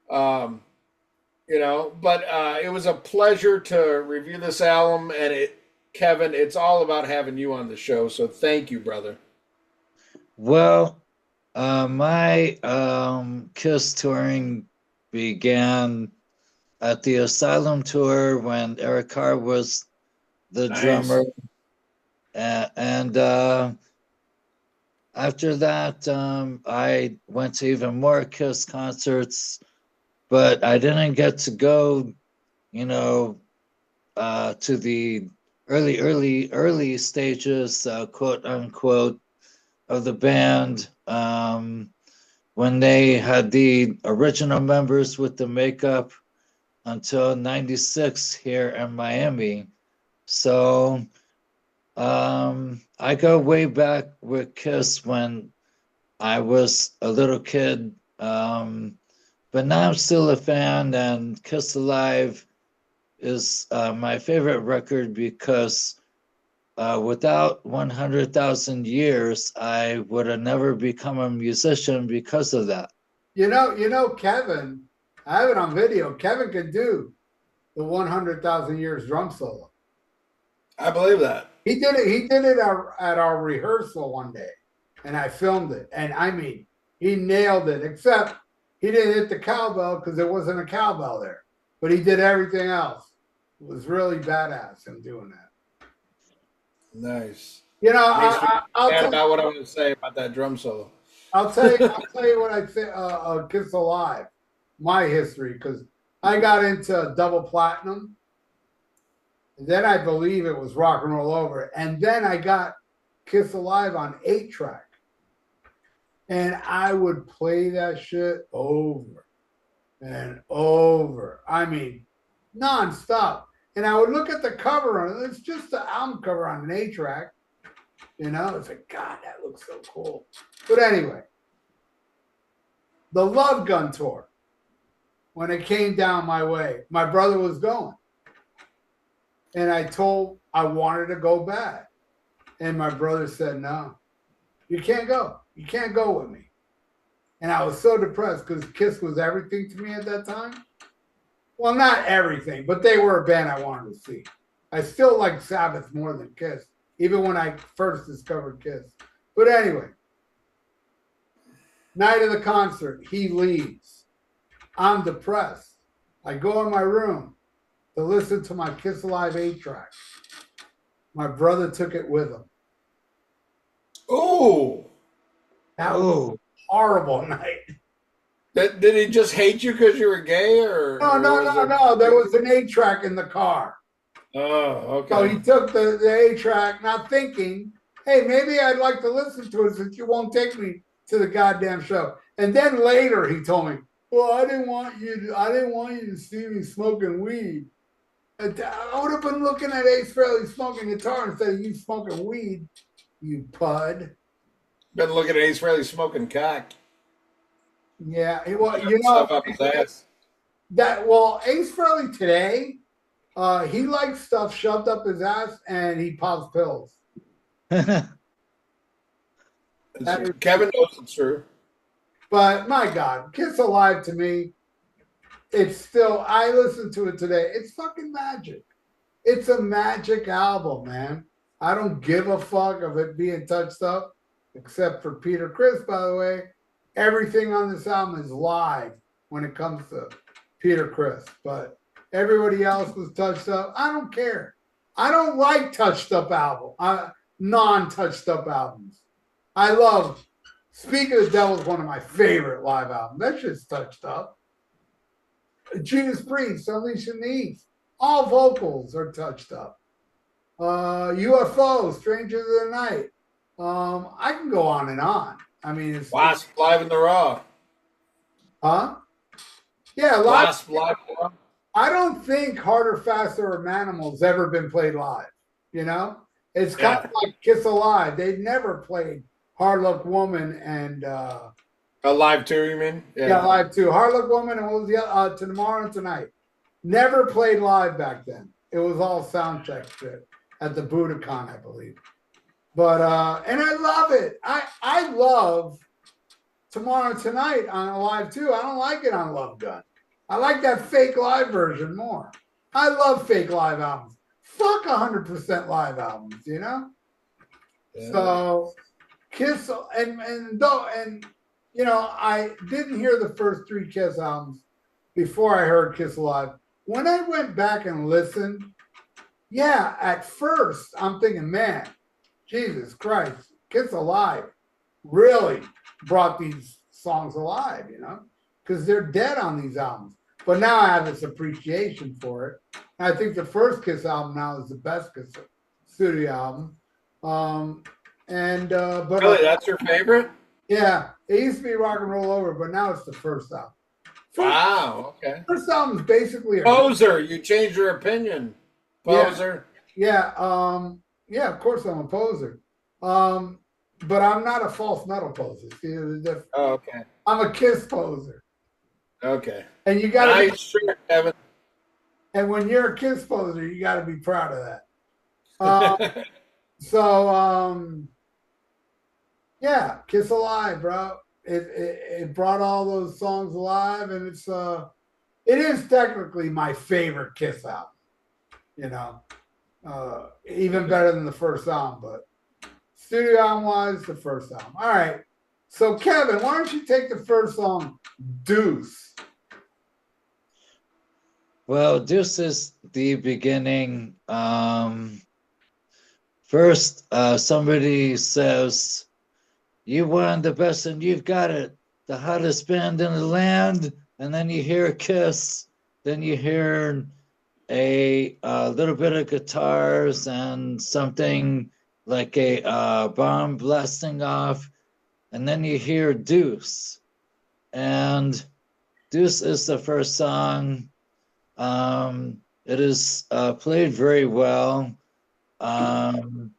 You know, but it was a pleasure to review this album, and Kevin, it's all about having you on the show, so thank you, brother. Well, my Kiss touring began at the Asylum tour when Eric Carr was the drummer. And after that, I went to even more Kiss concerts, but I didn't get to go, you know, to the early stages, quote unquote, of the band, when they had the original members with the makeup until '96 here in Miami. So I go way back with Kiss when I was a little kid, but now I'm still a fan, and Kiss Alive is my favorite record because without 100,000 Years, I would have never become a musician because of that. You know, Kevin, I have it on video. Kevin could do the 100,000 Years drum solo. I believe that. He did it. He did it at our rehearsal one day, and I filmed it. And I mean, he nailed it. Except he didn't hit the cowbell because there wasn't a cowbell there. But he did everything else. It was really badass him doing that. Nice. You know, I'll I'll tell tell about what I want to say about that drum solo. I'll tell you what I'd say. Kiss Alive, my history, because I got into double platinum, and then I believe it was Rock and Roll Over, and then I got Kiss Alive on 8-track, and I would play that shit over and over. I mean, nonstop. And I would look at the cover on it. It's just the album cover on an 8-track. You know, it's like, God, that looks so cool. But anyway, the Love Gun tour, when it came down my way, my brother was going. And I wanted to go back. And my brother said, no, you can't go. You can't go with me. And I was so depressed because Kiss was everything to me at that time. Well, not everything, but they were a band I wanted to see. I still like Sabbath more than Kiss, even when I first discovered Kiss. But anyway, night of the concert, he leaves. I'm depressed. I go in my room to listen to my Kiss Alive 8-track. My brother took it with him. Oh, That was a horrible night. did he just hate you because you were gay, or No. There was an 8-track in the car. Oh, okay. So he took the 8-track, not thinking, hey, maybe I'd like to listen to it since you won't take me to the goddamn show. And then later he told me, well, I didn't want you to see me smoking weed. I would have been looking at Ace Frehley smoking guitar instead of you smoking weed, you pud. Been looking at Ace Frehley smoking cock. Yeah, well, you Stuff know up his ass. Ace Frehley today, he likes stuff shoved up his ass and he pops pills. Kevin knows it's true. But my God, Kiss Alive to me, it's still, I listen to it today. It's fucking magic. It's a magic album, man. I don't give a fuck of it being touched up, except for Peter Criss, by the way. Everything on this album is live when it comes to Peter Criss, but everybody else was touched up. I don't care. I don't like touched up non-touched up albums. I love Speak of the Devil is one of my favorite live albums. That shit's touched up. Judas Priest, Unleash the East. All vocals are touched up. UFO, Strangers of the Night. I can go on and on. I mean, it's Wasp live in the Raw. Huh? Yeah, Wasp live in the Raw. I don't think Harder, Faster, or Manimal's ever been played live. You know, it's kind of like Kiss Alive. They've never played Hard Luck Woman and Live too, you mean? Yeah, live too. Hard Luck Woman and what was the other? Tomorrow and Tonight. Never played live back then. It was all sound check shit at the Budokan, I believe. But and I love it. I love Tomorrow and Tonight on Live too. I don't like it on Love Gun. I like that fake live version more. I love fake live albums. Fuck 100% live albums, you know? Yeah. So Kiss and you know, I didn't hear the first 3 Kiss albums before I heard Kiss Alive. When I went back and listened, yeah, at first I'm thinking, man, Jesus Christ, Kiss Alive really brought these songs alive, you know, because they're dead on these albums. But now I have this appreciation for it. And I think the first Kiss album now is the best Kiss studio album. But really, that's your favorite? Yeah, it used to be Rock and Roll Over, but now it's the first album. Wow, okay. First album is basically Poser. You changed your opinion. Poser. Yeah, of course I'm a poser. But I'm not a false metal poser. See, okay. I'm a Kiss poser. Okay. And you gotta nice shirt, Evan. And when you're a Kiss poser, you gotta be proud of that. Yeah, Kiss Alive, bro. It brought all those songs alive, and it is technically my favorite Kiss album. You know, even better than the first album, but studio album wise, the first album. All right. So Kevin, why don't you take the first song, Deuce? Well, Deuce is the beginning. First, somebody says, you won the best and you've got it, the hottest band in the land. And then you hear Kiss, then you hear a little bit of guitars and something like a bomb blasting off, and then you hear Deuce, and Deuce is the first song. It is played very well, and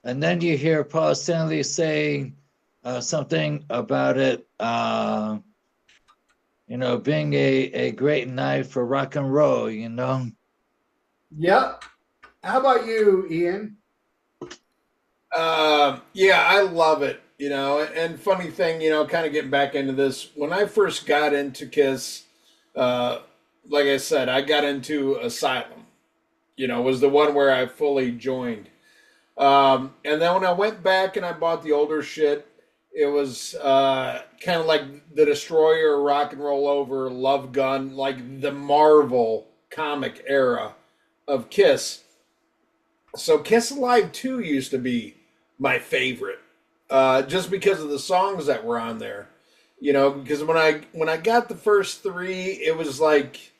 then you hear Paul Stanley say something about it. Being a great night for rock and roll, Yep. How about you, Ian? Yeah, I love it. And funny thing, kind of getting back into this. When I first got into Kiss, uh, like I said, I got into Asylum. Was the one where I fully joined. And then when I went back and I bought the older shit, it was kind of like the Destroyer, Rock and Roll Over, Love Gun, like the Marvel comic era of Kiss. So Kiss Alive 2 used to be my favorite, just because of the songs that were on there. Because when I got the first three, it was like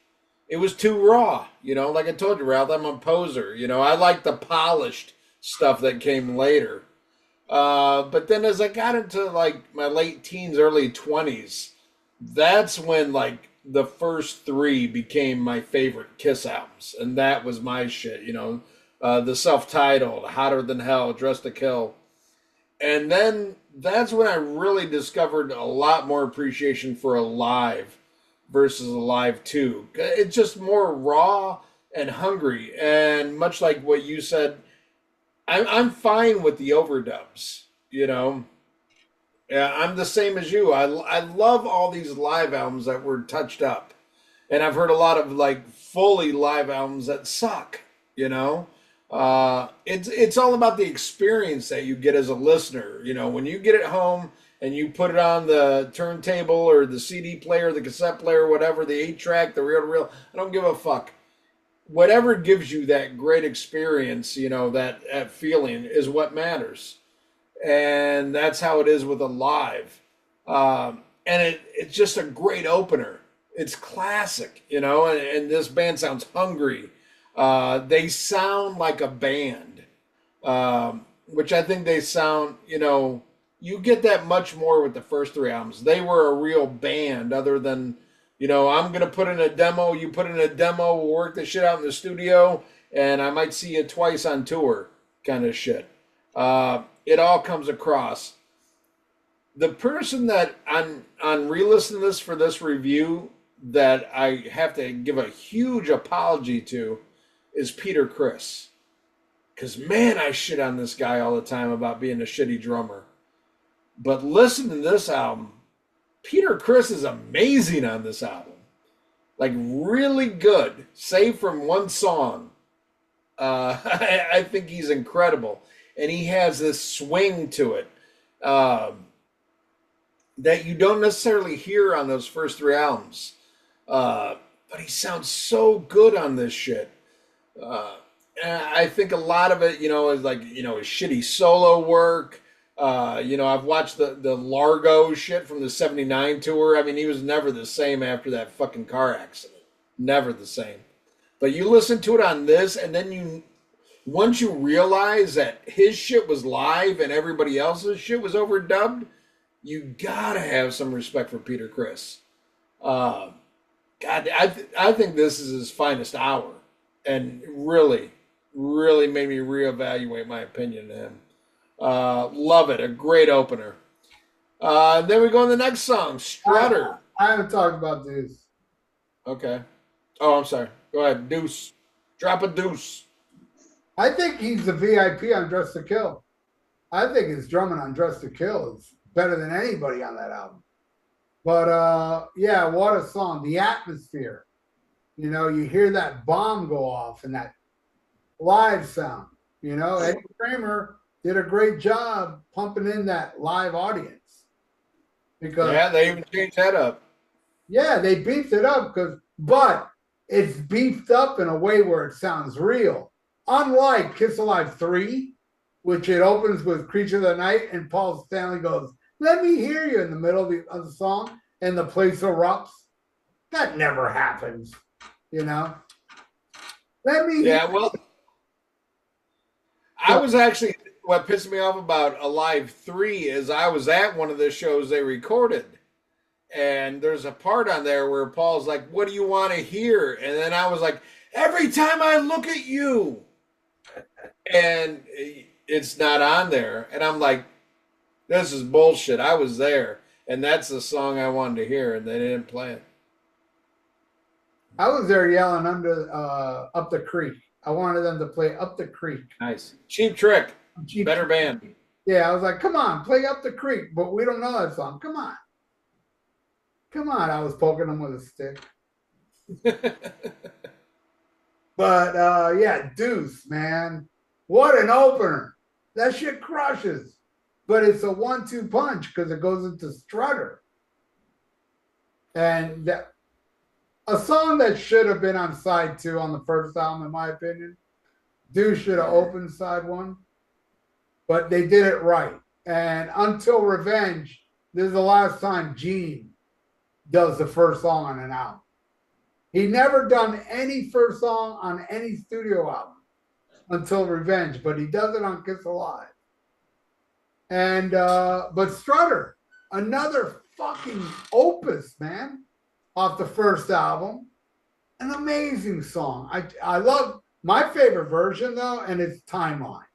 it was too raw. Like I told you, Ralph, I'm a poser. I like the polished stuff that came later. But then as I got into like my late teens, early 20s, that's when like the first three became my favorite Kiss albums, and that was my shit. The self-titled, Hotter Than Hell, Dressed to Kill. And then that's when I really discovered a lot more appreciation for Alive versus Alive 2. It's just more raw and hungry. And much like what you said, I'm fine with the overdubs, Yeah, I'm the same as you. I love all these live albums that were touched up. And I've heard a lot of like fully live albums that suck, It's all about the experience that you get as a listener. When you get it home and you put it on the turntable or the CD player, the cassette player, whatever, the 8-track, the reel-to-reel, I don't give a fuck. Whatever gives you that great experience, that feeling is what matters. And that's how it is with a live. And it's just a great opener. It's classic, and this band sounds hungry. They sound like a band, which I think they sound, you get that much more with the first three albums. They were a real band other than, I'm going to put in a demo, you put in a demo, we'll work the shit out in the studio, and I might see you twice on tour kind of shit. It all comes across. The person that on re-listening to this for this review that I have to give a huge apology to is Peter Criss. Because, man, I shit on this guy all the time about being a shitty drummer. But listen to this album. Peter Criss is amazing on this album. Like, really good. Save from one song. I think he's incredible. And he has this swing to it that you don't necessarily hear on those first three albums. But he sounds so good on this shit. I think a lot of it, is like, his shitty solo work. I've watched the Largo shit from the 79 tour. I mean, he was never the same after that fucking car accident. Never the same. But you listen to it on this, and then once you realize that his shit was live and everybody else's shit was overdubbed, you gotta have some respect for Peter Criss. God, I think this is his finest hour. And really, really made me reevaluate my opinion of him. Love it. A great opener. Then we go on the next song, Strutter. I haven't talked about Deuce. Okay. Oh, I'm sorry. Go ahead. Deuce. Drop a deuce. I think he's the VIP on Dress to Kill. I think his drumming on Dress to Kill is better than anybody on that album. But yeah, what a song. The atmosphere. You hear that bomb go off and that live sound. Eddie Kramer did a great job pumping in that live audience. Because yeah, they even changed that up. Yeah, they beefed it up but it's beefed up in a way where it sounds real. Unlike Kiss Alive 3, which it opens with Creature of the Night and Paul Stanley goes, Let me hear you in the middle of the song and the place erupts. That never happens, you know. Let me hear. Yeah, well, I So, was actually what pissed me off about Alive 3 is I was at one of the shows they recorded. And there's a part on there where Paul's like, "What do you want to hear?" And then I was like, "Every time I look at you." And it's not on there. And I'm like, "This is bullshit." I was there, and that's the song I wanted to hear, and they didn't play it. I was there yelling under up the creek. I wanted them to play up the creek. Nice. Cheap Trick. Cheap. Better band. Yeah, I was like, come on, play up the creek, but we don't know that song. Come on. Come on. I was poking them with a stick. But yeah, Deuce, man. What an opener. That shit crushes. But it's a 1-2 punch because it goes into Strutter. And that, a song that should have been on side 2 on the first album, in my opinion. Deuce should have opened side 1. But they did it right. And Until Revenge, this is the last time Gene does the first song on an album. He never done any first song on any studio album until Revenge, but he does it on Kiss Alive. And but Strutter, another fucking opus, man, off the first album. An amazing song. I love my favorite version though, and it's Timeline.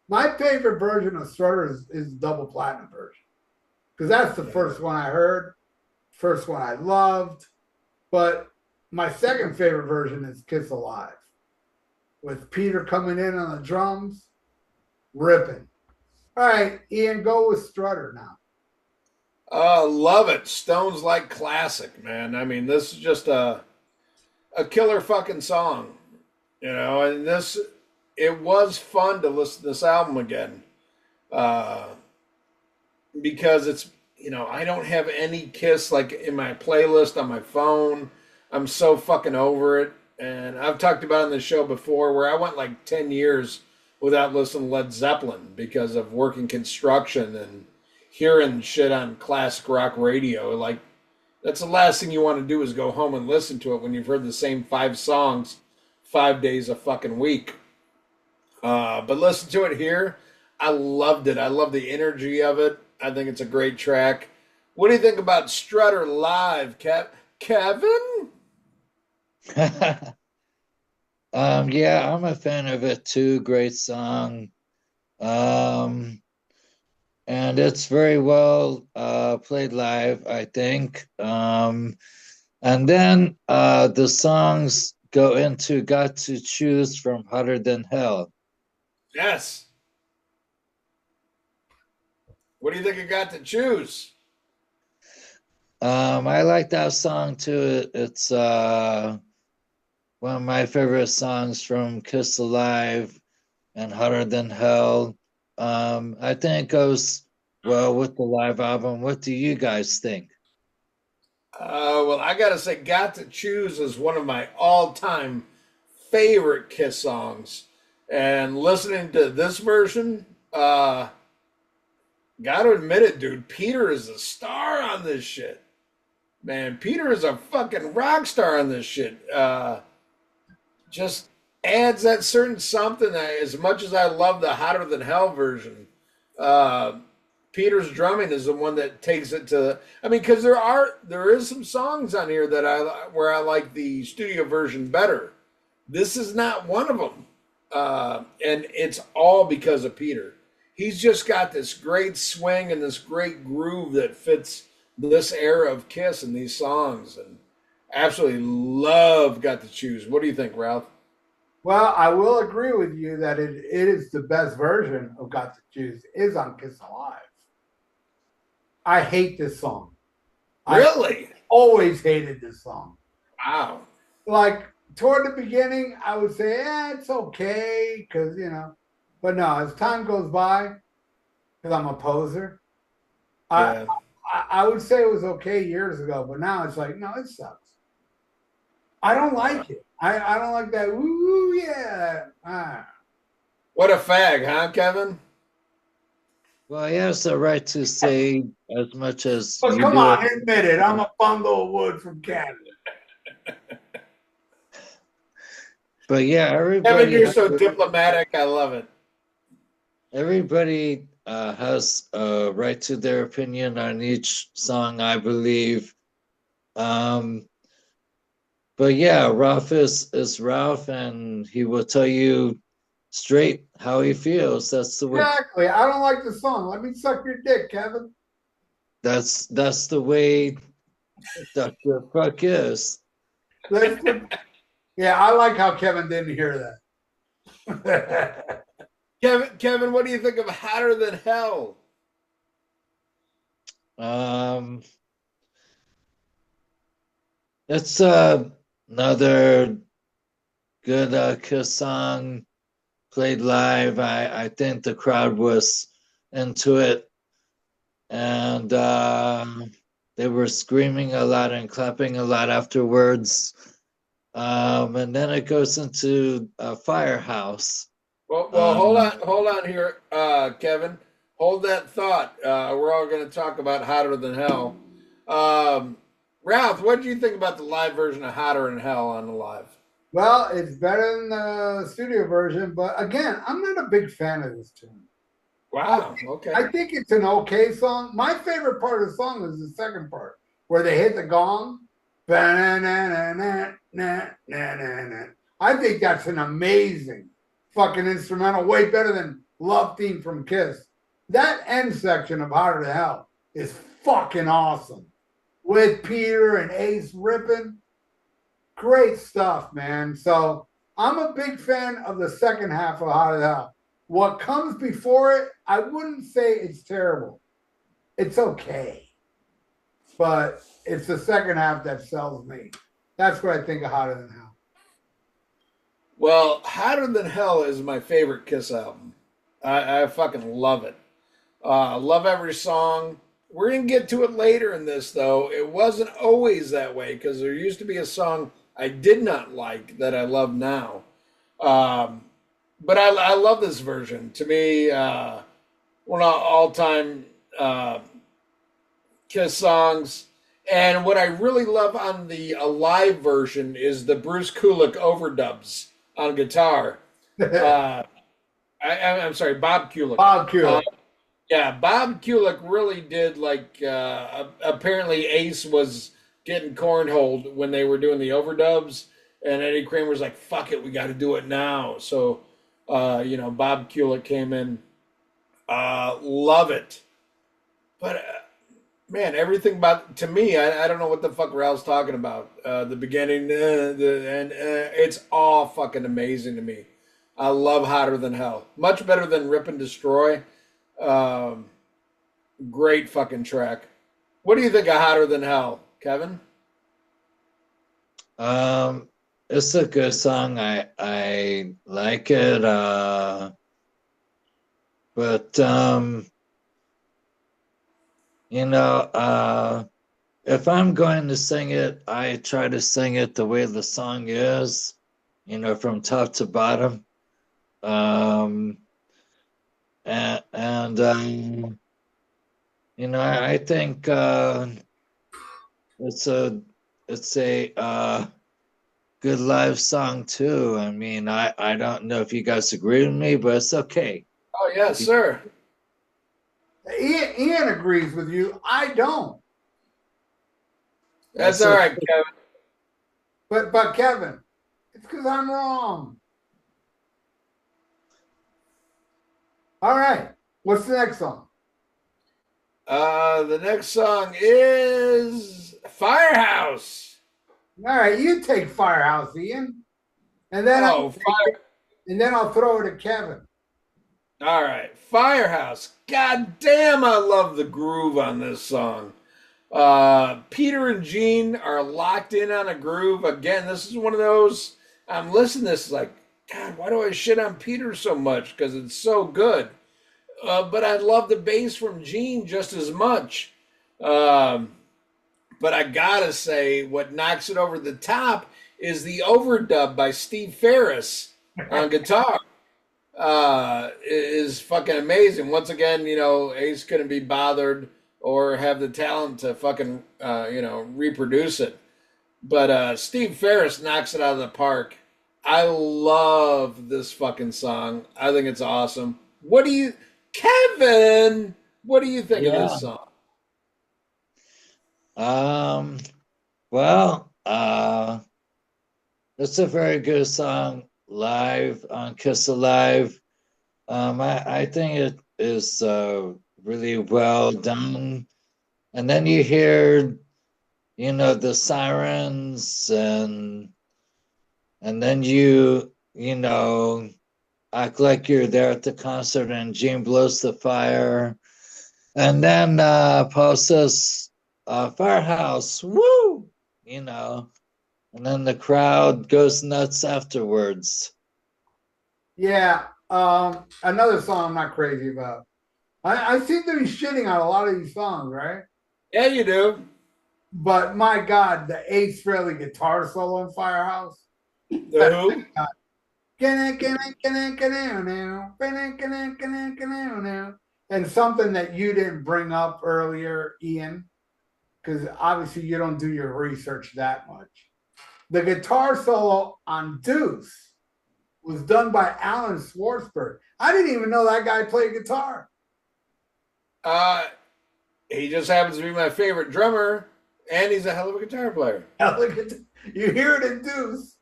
My favorite version of Strutter is double platinum version. Because that's the first one I heard, first one I loved. But my second favorite version is Kiss Alive, with Peter coming in on the drums, ripping. All right, Ian, go with Strutter now. Love it. Stones like classic, man. I mean, this is just a killer fucking song, you know. And this, it was fun to listen to this album again, because it's, you know, I don't have any Kiss like in my playlist on my phone. I'm so fucking over it. And I've talked about it on the show before where I went like 10 years without listening to Led Zeppelin because of working construction and hearing shit on classic rock radio. Like, that's the last thing you want to do is go home and listen to it when you've heard the same 5 songs 5 days a fucking week. But listen to it here. I loved it. I love the energy of it. I think it's a great track. What do you think about Strutter live, Kevin? Yeah, I'm a fan of it too. Great song. And it's very well played live, I think. And then the songs go into Got to Choose from Hotter Than Hell. Yes. What do you think you got to choose? I like that song too. It's one of my favorite songs from Kiss Alive and Hotter Than Hell. I think it goes well with the live album. What do you guys think? Well, I gotta say, "Got to Choose" is one of my all-time favorite Kiss songs, and listening to this version, gotta admit it, dude. Peter is a star on this shit. Man, Peter is a fucking rock star on this shit. Just adds that certain something that, as much as I love the Hotter Than Hell version, Peter's drumming is the one that takes it to. I mean, because there is some songs on here that where I like the studio version better. This is not one of them, and it's all because of Peter. He's just got this great swing and this great groove that fits this era of Kiss and these songs, and absolutely love Got to Choose. What do you think, Ralph? Well, I will agree with you that it is the best version of Got to Choose is on Kiss Alive. I hate this song. Really? I always hated this song. Wow. Like toward the beginning, I would say, it's okay, because but no, as time goes by, because I'm a poser, Yeah. I would say it was okay years ago, but now it's like, no, it sucks. I don't like it. I don't like that. Ooh, yeah. What a fag, huh, Kevin? Well, he has the right to say as much as But you come do. on, admit it. I'm a bundle of wood from Canada. But yeah, Kevin, you're so diplomatic. I love it. everybody has a right to their opinion on each song, I believe. Um, but yeah, Ralph is Ralph, and he will tell you straight how he feels. That's the way. Exactly. I don't like the song. Let me suck your dick, Kevin. That's the way that the fuck is. Let's put, yeah, I like how Kevin didn't hear that. Kevin, what do you think of Hotter Than Hell? Um, it's another good Kiss song played live. I think the crowd was into it, and they were screaming a lot and clapping a lot afterwards. And then it goes into Firehouse. Well, hold on here, Kevin. Hold that thought. We're all going to talk about Hotter Than Hell. Ralph, what did you think about the live version of Hotter Than Hell on the live? Well, it's better than the studio version, but again, I'm not a big fan of this tune. Wow. Okay. I think it's an okay song. My favorite part of the song is the second part where they hit the gong. I think that's an amazing fucking instrumental, way better than Love Theme from Kiss. That end section of Hotter Than Hell is fucking awesome. With Peter and Ace ripping. Great stuff, man. So I'm a big fan of the second half of Hotter Than Hell. What comes before it, I wouldn't say it's terrible. It's okay. But it's the second half that sells me. That's what I think of Hotter Than Hell. Well, Hotter Than Hell is my favorite Kiss album. I fucking love it. Love every song. We're going to get to it later in this, though. It wasn't always that way because there used to be a song I did not like that I love now. But I love this version. To me, one of all-time Kiss songs. And what I really love on the live version is the Bruce Kulick overdubs on guitar. I'm sorry, Bob Kulick. Bob Kulick. Yeah, Bob Kulick really did like. Apparently, Ace was getting cornholed when they were doing the overdubs, and Eddie Kramer's like, "Fuck it, we got to do it now." So, Bob Kulick came in. Love it, but man, everything about to me, I don't know what the fuck Ralph's talking about. The beginning, it's all fucking amazing to me. I love Hotter Than Hell, much better than Rip and Destroy. Great fucking track. What do you think of Hotter Than Hell, Kevin? It's a good song. I like it. But if I'm going to sing it, I try to sing it the way the song is, from top to bottom. I think it's a good live song too. I mean, I don't know if you guys agree with me, but it's okay. Oh yes, sir. Ian agrees with you. I don't. That's all right, Kevin. But Kevin, it's because I'm wrong. All right. What's the next song? The next song is Firehouse. All right, you take Firehouse, Ian, and then I'll throw it to Kevin. All right, Firehouse. God damn, I love the groove on this song. Peter and Gene are locked in on a groove. Again, this is one of those. I'm listening to this like, God, why do I shit on Peter so much? Because it's so good. But I love the bass from Gene just as much. But I gotta say, what knocks it over the top is the overdub by Steve Ferris on guitar. is fucking amazing. Once again, Ace couldn't be bothered or have the talent to fucking reproduce it. But Steve Ferris knocks it out of the park. I love this fucking song. I think it's awesome. Kevin? What do you think of Yeah. this song? Well, it's a very good song live on Kiss Alive. I think it is really well done. And then you hear, the sirens and then act like you're there at the concert and Gene blows the fire. And then Paul says, Firehouse, woo! And then the crowd goes nuts afterwards. Yeah. Another song I'm not crazy about. I seem to be shitting on a lot of these songs, right? Yeah, you do. But my God, the Ace Frehley guitar solo in Firehouse. The Who? And something that you didn't bring up earlier, Ian, because obviously you don't do your research that much. The guitar solo on Deuce was done by Alan Schwartzberg. I didn't even know that guy played guitar. He just happens to be my favorite drummer, and he's a hell of a guitar player. You hear it in Deuce,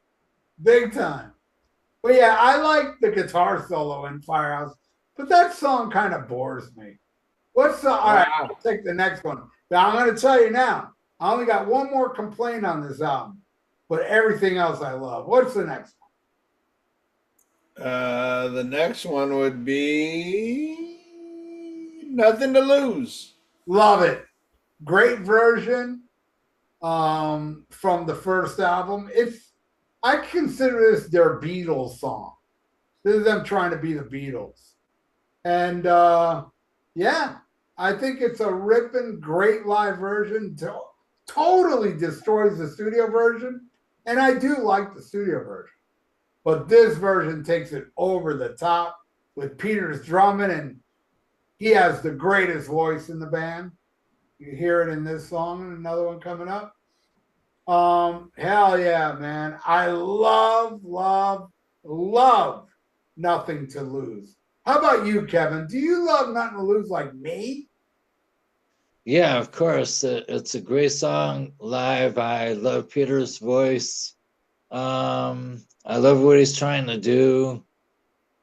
big time. But yeah, I like the guitar solo in Firehouse, but that song kind of bores me. All right, I'll take the next one. Now I'm going to tell you now, I only got one more complaint on this album, but everything else I love. What's the next one? The next one would be Nothing to Lose. Love it. Great version from the first album. I consider this their Beatles song. This is them trying to be the Beatles. And yeah, I think it's a ripping great live version. Totally destroys the studio version. And I do like the studio version. But this version takes it over the top with Peter's drumming, and he has the greatest voice in the band. You hear it in this song and another one coming up. Hell yeah, man. I love Nothing to Lose. How about you, Kevin? Do you love Nothing to Lose like me? Yeah, of course. It's a great song live. I love Peter's voice. I love what he's trying to do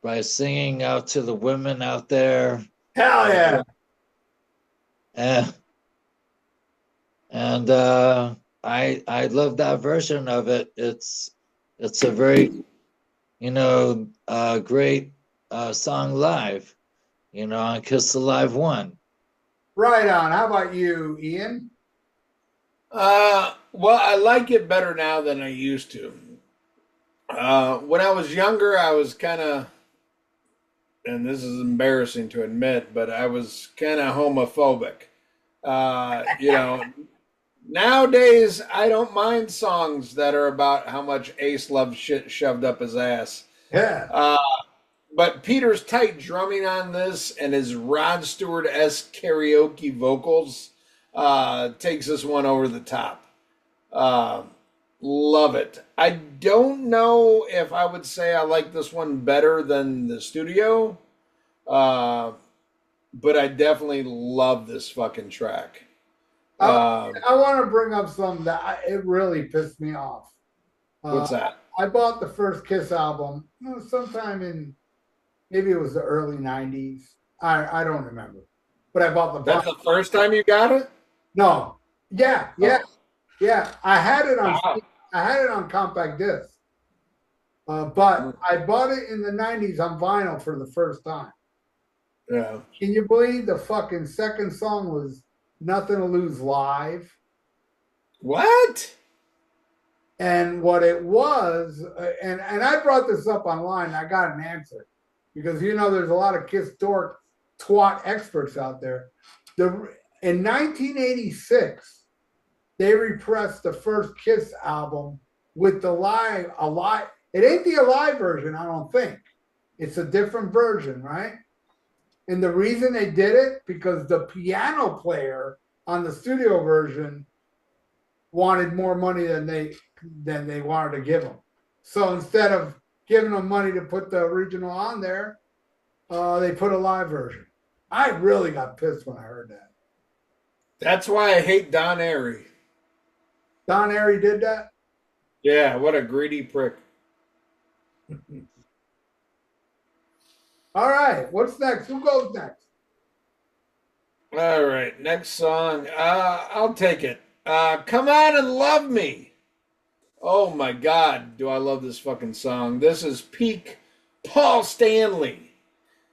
by singing out to the women out there. Hell yeah. And I love that version of it. It's a very great song live, on Kiss Alive 1. Right on. How about you, Ian? Well, I like it better now than I used to. When I was younger, I was kind of, and this is embarrassing to admit, but I was kind of homophobic. Nowadays, I don't mind songs that are about how much Ace loves shit shoved up his ass. Yeah. But Peter's tight drumming on this and his Rod Stewart-esque karaoke vocals takes this one over the top. Love it. I don't know if I would say I like this one better than the studio, but I definitely love this fucking track. I want to bring up something that it really pissed me off. What's that? I bought the first Kiss album sometime in, maybe it was the early 90s. I don't remember. But I bought the That's the first time you got it? No. Yeah. Oh. Yeah. I had it on compact disc. But I bought it in the 90s on vinyl for the first time. Yeah. Can you believe the fucking second song was Nothing to Lose live? What? And what it was, and I brought this up online, I got an answer. Because there's a lot of Kiss dork twat experts out there. In 1986, they repressed the first Kiss album with the live. It ain't the Alive version, I don't think. It's a different version, right? And the reason they did it because the piano player on the studio version wanted more money than they wanted to give him. So instead of giving them money to put the original on there, they put a live version. I really got pissed when I heard that. That's why I hate Don Airy. Don Airy did that. Yeah, what a greedy prick. All right, what's next? Who goes next? All right, next song. I'll take it. Come On and Love Me. Oh my God, do I love this fucking song. This is peak Paul Stanley.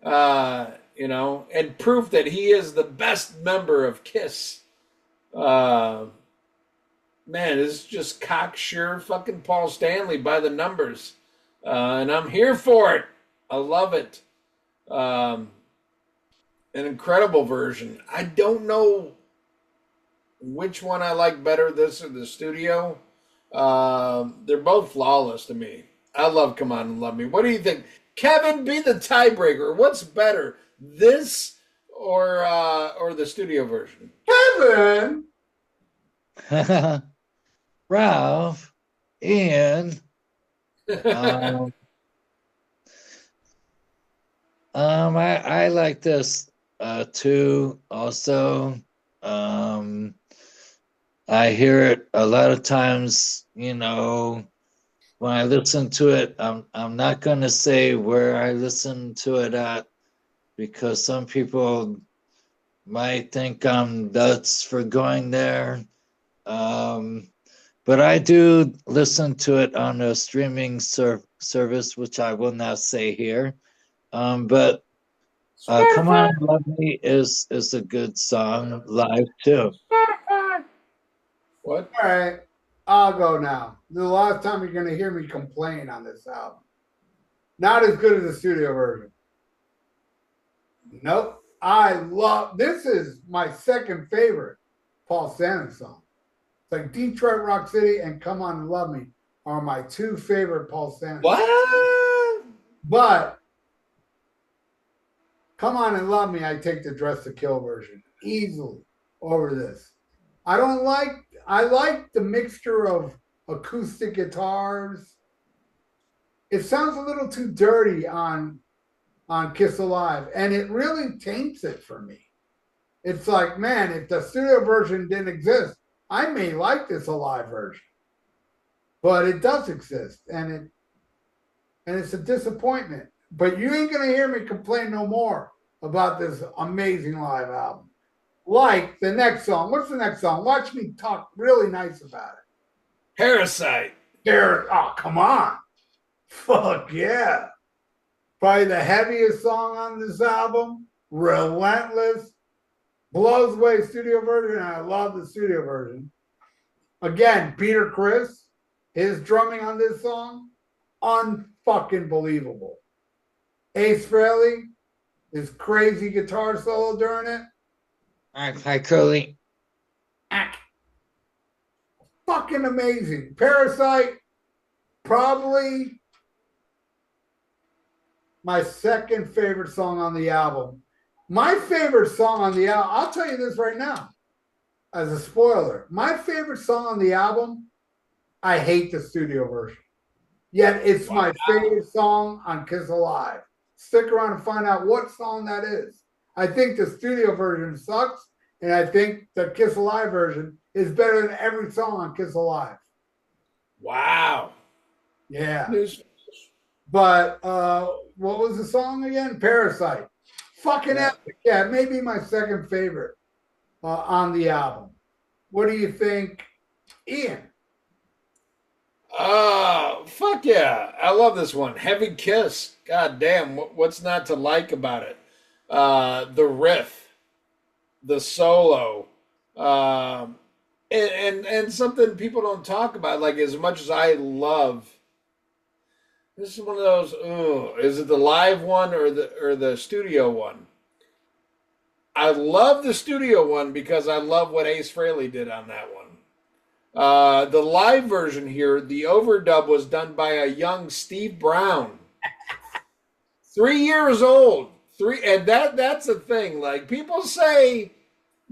And proof that he is the best member of Kiss. Man, this is just cocksure fucking Paul Stanley by the numbers. And I'm here for it. I love it. An incredible version. I don't know which one I like better, this or the studio. They're both flawless to me. I love Come On and Love Me. What do you think? Kevin, be the tiebreaker. What's better, this or the studio version? Kevin. Ralph, Ian. I like this too. Also, I hear it a lot of times. When I listen to it, I'm not gonna say where I listen to it at because some people might think I'm nuts for going there. But I do listen to it on a streaming service, which I will not say here. But Come On and Love Me is a good song live too. What? All right, I'll go now. The last time you're going to hear me complain on this album. Not as good as the studio version. Nope. This is my second favorite Paul Stanley song. It's like Detroit Rock City and Come On and Love Me are my two favorite Paul Stanley. What? But Come On and Love Me, I take the Dress to Kill version easily over this. I like the mixture of acoustic guitars. It sounds a little too dirty on Kiss Alive, and it really taints it for me. It's like, man, if the studio version didn't exist, I may like this Alive version. But it does exist, and it's a disappointment. But you ain't gonna hear me complain no more about this amazing live album. Like the next song. What's the next song? Watch me talk really nice about it. Parasite. Oh, come on. Fuck yeah. Probably the heaviest song on this album. Relentless. Blows away studio version. And I love the studio version. Again, Peter Criss, his drumming on this song, unfucking believable. Ace Frehley, his crazy guitar solo during it. Hi, Curly. Fucking amazing. Parasite, probably my second favorite song on the album. My favorite song on the album, I'll tell you this right now, as a spoiler. My favorite song on the album, I hate the studio version. Yet it's my favorite song on Kiss Alive. Stick around and find out what song that is. I think the studio version sucks, and I think the Kiss Alive version is better than every song on Kiss Alive. Wow. Yeah. But what was the song again? Parasite. Fucking epic. Yeah, maybe my second favorite on the album. What do you think, Ian? Fuck yeah. I love this one. Heavy Kiss. God damn. What's not to like about it? The riff, the solo, and something people don't talk about. Like, as much as I love, this is one of those. Is it the live one or the studio one? I love the studio one because I love what Ace Frehley did on that one. The live version here, the overdub was done by a young Steve Brown. 3 years old. And that's the thing. Like people say,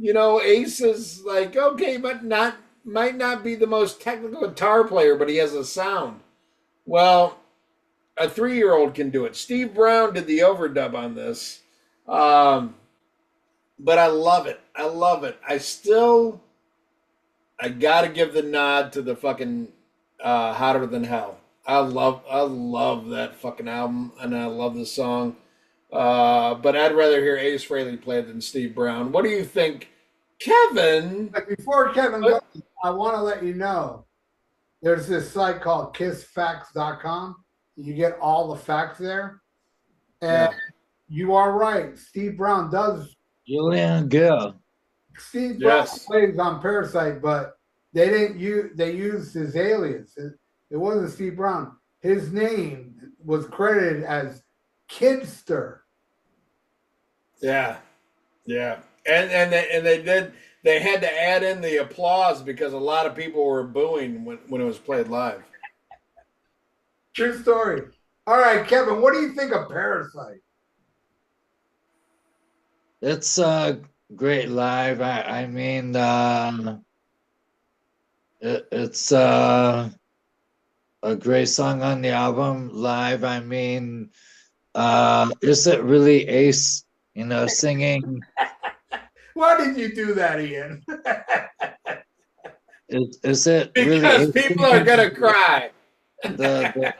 Ace is like, okay, but might not be the most technical guitar player, but he has a sound. Well, a 3-year-old can do it. Steve Brown did the overdub on this. But I love it. I love it. I gotta give the nod to the fucking Hotter Than Hell. I love that fucking album, and I love the song. But I'd rather hear Ace Frehley play it than Steve Brown. What do you think, Kevin? But before Kevin goes, I want to let you know there's this site called kissfacts.com. You get all the facts there. And you are right. Steve Brown does. Julian Gill. Steve Brown plays on Parasite, but they used his alias. It wasn't Steve Brown. His name was credited as Kidster. Yeah. And they had to add in the applause because a lot of people were booing when it was played live. True story. All right, Kevin, what do you think of Parasite? It's a great live. I mean, it's a great song on the album live. I mean, is it really Ace, singing? Why did you do that, Ian? Is it because really people are gonna cry? The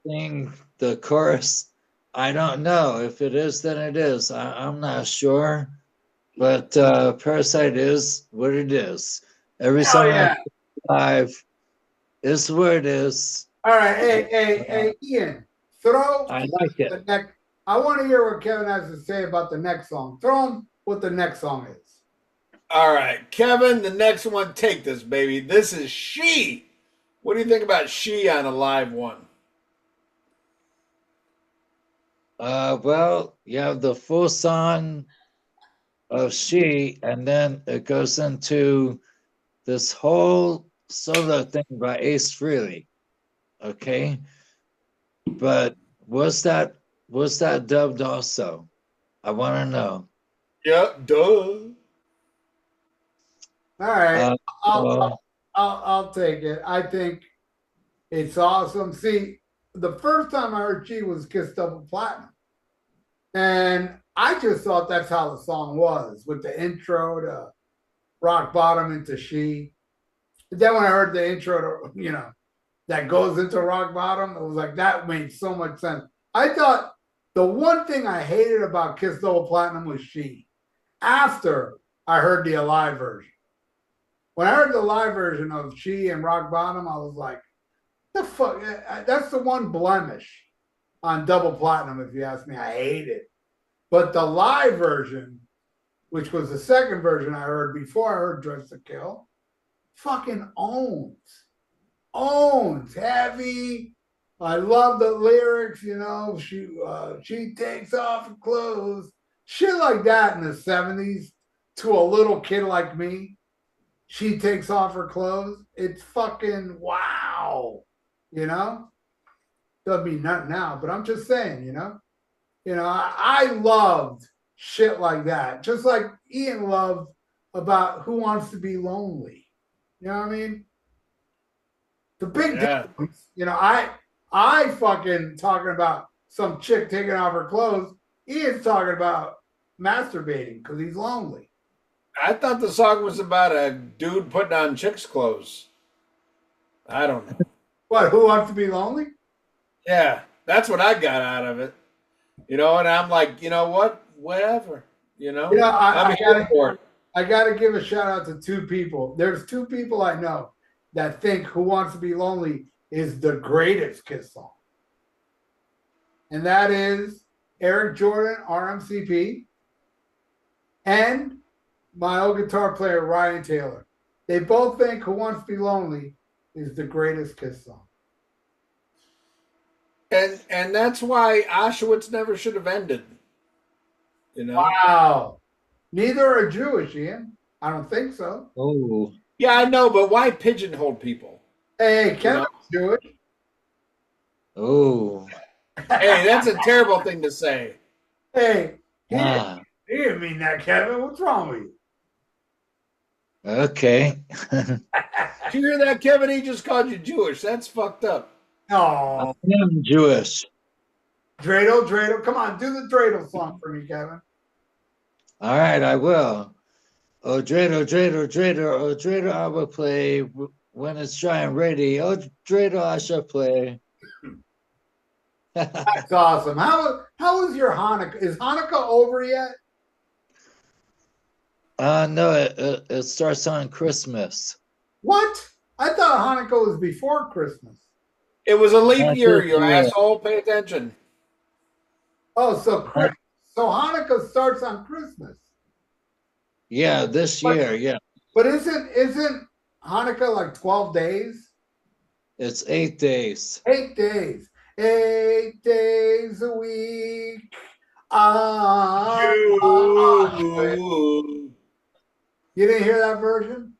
thing, the chorus. I don't know. If it is, then it is. I'm not sure. But Parasite is what it is. Every song live is what it is. All right. Hey, Ian, throw I like it. the next. I want to hear what Kevin has to say about the next song. Throw him what the next song is. All right, Kevin, the next one, take this, baby. This is She. What do you think about She on a live one? Well, you have the full song of She, and then it goes into this whole solo thing by Ace Frehley. Okay, but was that dubbed also? I want to know. Yep, duh. All right, I'll take it. I think it's awesome. See, the first time I heard She was Kiss Double Platinum. And I just thought that's how the song was, with the intro to Rock Bottom into She. But then when I heard the intro to, that goes into Rock Bottom, it was like, that made so much sense. I thought the one thing I hated about Kiss Double Platinum was She, after I heard the Alive version. When I heard the live version of She and Rock Bottom, I was like, the fuck? That's the one blemish on Double Platinum, if you ask me. I hate it. But the live version, which was the second version I heard before I heard Dress to Kill, fucking owns heavy. I love the lyrics, she takes off her clothes, shit like that in the 70s to a little kid like me. She takes off her clothes. It's fucking wow. Doesn't mean nothing now, but I'm just saying, I loved shit like that. Just like Ian loved about Who Wants to Be Lonely. You know what I mean? The big difference, I fucking talking about some chick taking off her clothes. Ian's talking about masturbating because he's lonely. I thought the song was about a dude putting on chicks' clothes. I don't know. What, Who Wants to Be Lonely? Yeah, that's what I got out of it. And I'm like, you know what? Whatever. I'm here for it. I got to give a shout out to two people. There's two people I know that think Who Wants to Be Lonely is the greatest Kiss song. And that is Eric Jordan, RMCP, and my old guitar player, Ryan Taylor. They both think Who Wants to Be Lonely is the greatest Kiss song. And that's why Auschwitz never should have ended. Wow. Neither are Jewish, Ian. I don't think so. Oh. Yeah, I know, but why pigeonhole people? Hey, Kevin's Jewish. Oh. Hey, that's a terrible thing to say. Hey, Ah, he didn't mean that, Kevin. What's wrong with you? okay. Did you hear that, Kevin? He just called you Jewish. That's fucked up. I Oh, am Jewish. Dreidel. Come on, do the Dreidel song for me, Kevin. All right, I will. Oh, Dreidel, I will play when it's dry and ready. Oh, Dreidel, I shall play. That's awesome. How was your Hanukkah? Is Hanukkah over yet? No, it starts on Christmas. What? I thought Hanukkah was before Christmas. It was a leap Not year, this you year. asshole. Pay attention. Oh, Not- so Hanukkah starts on Christmas. yeah, this But year. Yeah, but isn't Hanukkah like 12 days? it's 8 days. 8 days. 8 days a week. Auschwitz. You. You didn't hear that version?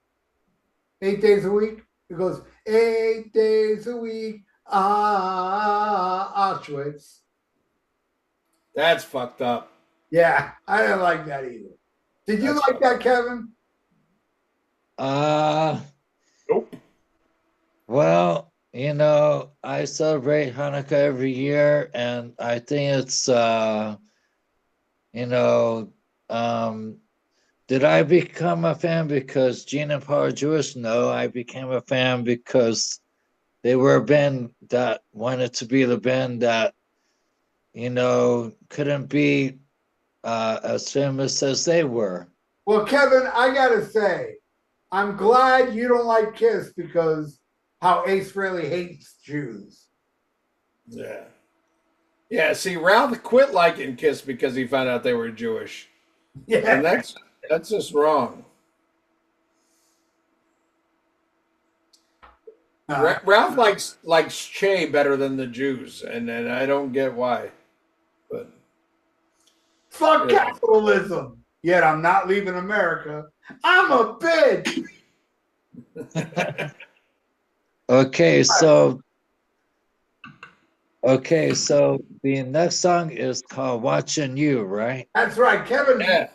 8 days a week. It goes 8 days a week. Auschwitz. That's fucked up. Yeah, I didn't like that either. Did you That's like that, Kevin? Uh, Nope. well, I celebrate Hanukkah every year, and I think it's you know, um, did I become a fan because Gene and Paul are Jewish? No, I became a fan because they were a band that wanted to be the band that, couldn't be as famous as they were. Well, Kevin, I gotta say, I'm glad you don't like Kiss because how Ace really hates Jews. Yeah. Yeah, see, Ralph quit liking Kiss because he found out they were Jewish. And Yeah. that's just wrong. Ralph likes Che better than the Jews, and I don't get why. But Fuck yeah. capitalism. Yet I'm not leaving America. I'm a bitch. Okay, so the next song is called "Watching You," right? That's right. Kevin, Yeah.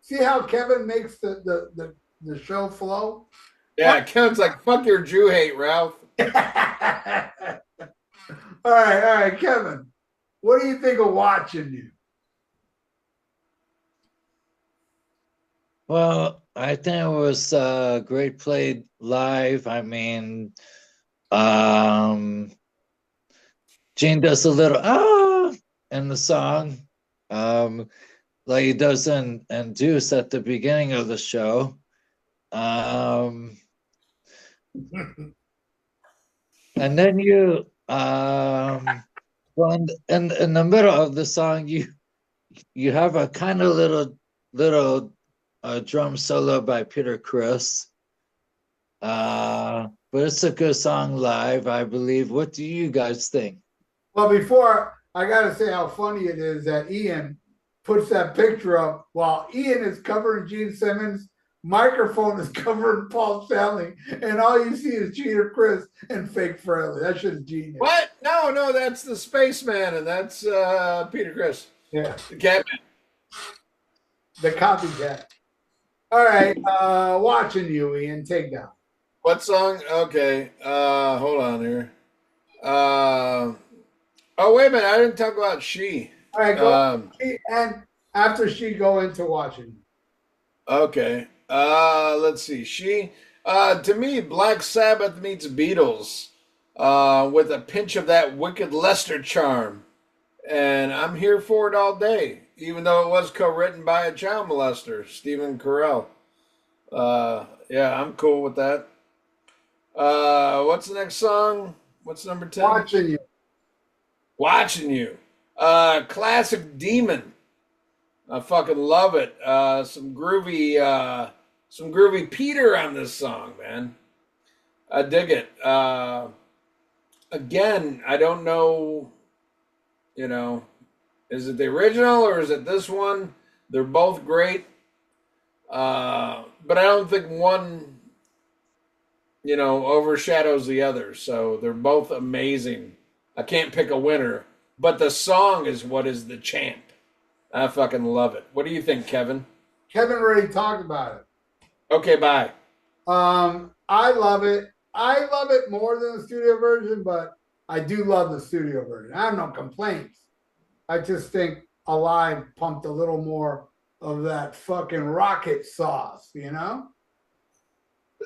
see how Kevin makes the show flow? Yeah, Kevin's like, fuck your Jew hate, Ralph. All right, Kevin. What do you think of watching you? Well, I think it was great played live. I mean, um, Gene does a little in the song, um, like he does in Deuce at the beginning of the show. And then well, in the middle of the song, you have a kind of little drum solo by Peter Criss. But it's a good song live, I believe. What do you guys think? Well, before I gotta say how funny it is that Ian puts that picture up while Ian is covering Gene Simmons, microphone is covering Paul Stanley, and all you see is Peter Chris and fake Fairley. That's just genius. What? No, that's the spaceman, and that's Peter Criss. Yeah, The Catman. the copycat. All right, watching you, Ian. Take down. What song? Okay. Hold on here. Oh, wait a minute. I didn't talk about She. All right, go. And after she go into watching. Okay. Let's see. She. To me, Black Sabbath meets Beatles, with a pinch of that Wicked Lester charm, and I'm here for it all day. Even though it was co-written by a child molester, Stephen Carell. Yeah, I'm cool with that. What's the next song? What's number 10? Watching you. Watching You. Classic Demon. I fucking love it. Some groovy Peter on this song, man. I dig it. Again, I don't know, is it the original or is it this one? They're both great. But I don't think one, overshadows the other. So they're both amazing. I can't pick a winner. but the song is what is the champ. I fucking love it. What do you think, Kevin? Kevin already talked about it. Okay, bye. I love it. I love it more than the studio version, but I do love the studio version. I have no complaints. I just think Alive pumped a little more of that fucking rocket sauce, you know?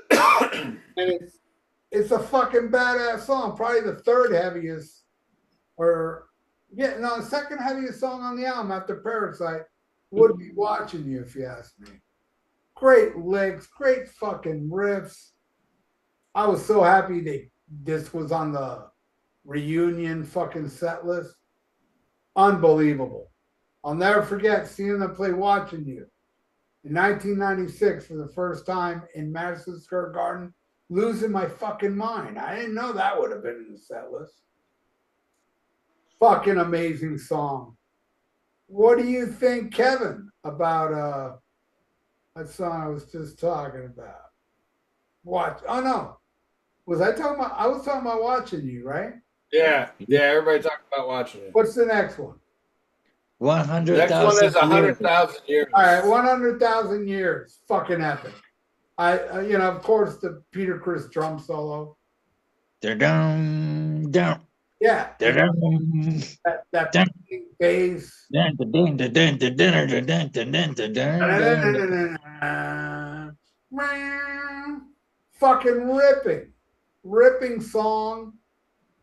And it's a fucking badass song, probably the third heaviest, or yeah, no, the second heaviest song on the album after Parasite would be Watching You, if you ask me. Great licks, great fucking riffs. I was so happy this was on the reunion fucking set list. Unbelievable. I'll never forget seeing them play Watching You in 1996 for the first time in Madison Square Garden, losing my fucking mind. I didn't know that would have been in the set list. Fucking amazing song. What do you think, Kevin, about that song I was just talking about? Watch. Oh no. Was I talking about? I was talking about Watching You, right? Yeah, everybody talking about Watching It. What's the next one? 100,000 Next one is years. 100,000 years. All right, 100,000 years. Fucking epic. You know, of course, the Peter Criss drum solo. Da-dum, dum, Yeah, da-dum, that dun, bass. dun, dun, dun, dun, dun, dun, dun, dun, dun, dun, dun, dun. Fucking ripping song.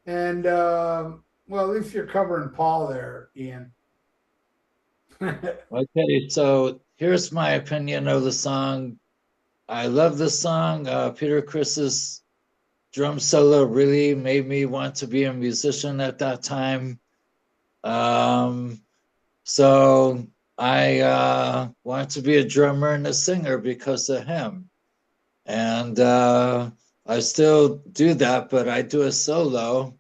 And well, at least you're covering Paul there, Ian. Okay, so here's my opinion of the song. I love the song. Peter Criss's drum solo really made me want to be a musician at that time. So I wanted to be a drummer and a singer because of him. And I still do that, but I do a solo.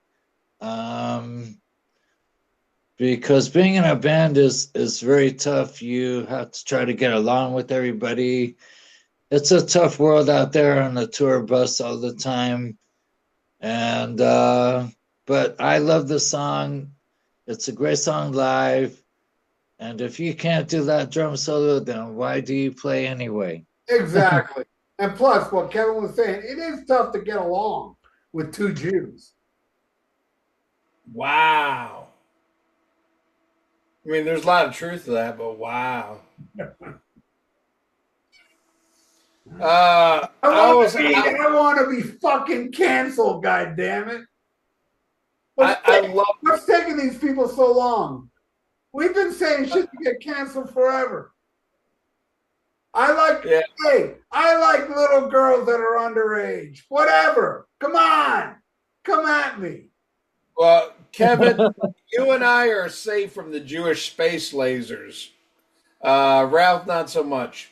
Because being in a band is very tough. You have to try to get along with everybody. It's a tough world out there on the tour bus all the time. And but I love the song. It's a great song live. And if you can't do that drum solo, then why do you play anyway? Exactly. And plus, what Kevin was saying, it is tough to get along with two Jews. Wow. I mean, there's a lot of truth to that, but wow. I want to be fucking canceled, God damn it. What's taking these people so long? We've been saying shit to get canceled forever. I like little girls that are underage. Whatever. Come on. Come at me. Well, Kevin, you and I are safe from the Jewish space lasers. Ralph, not so much.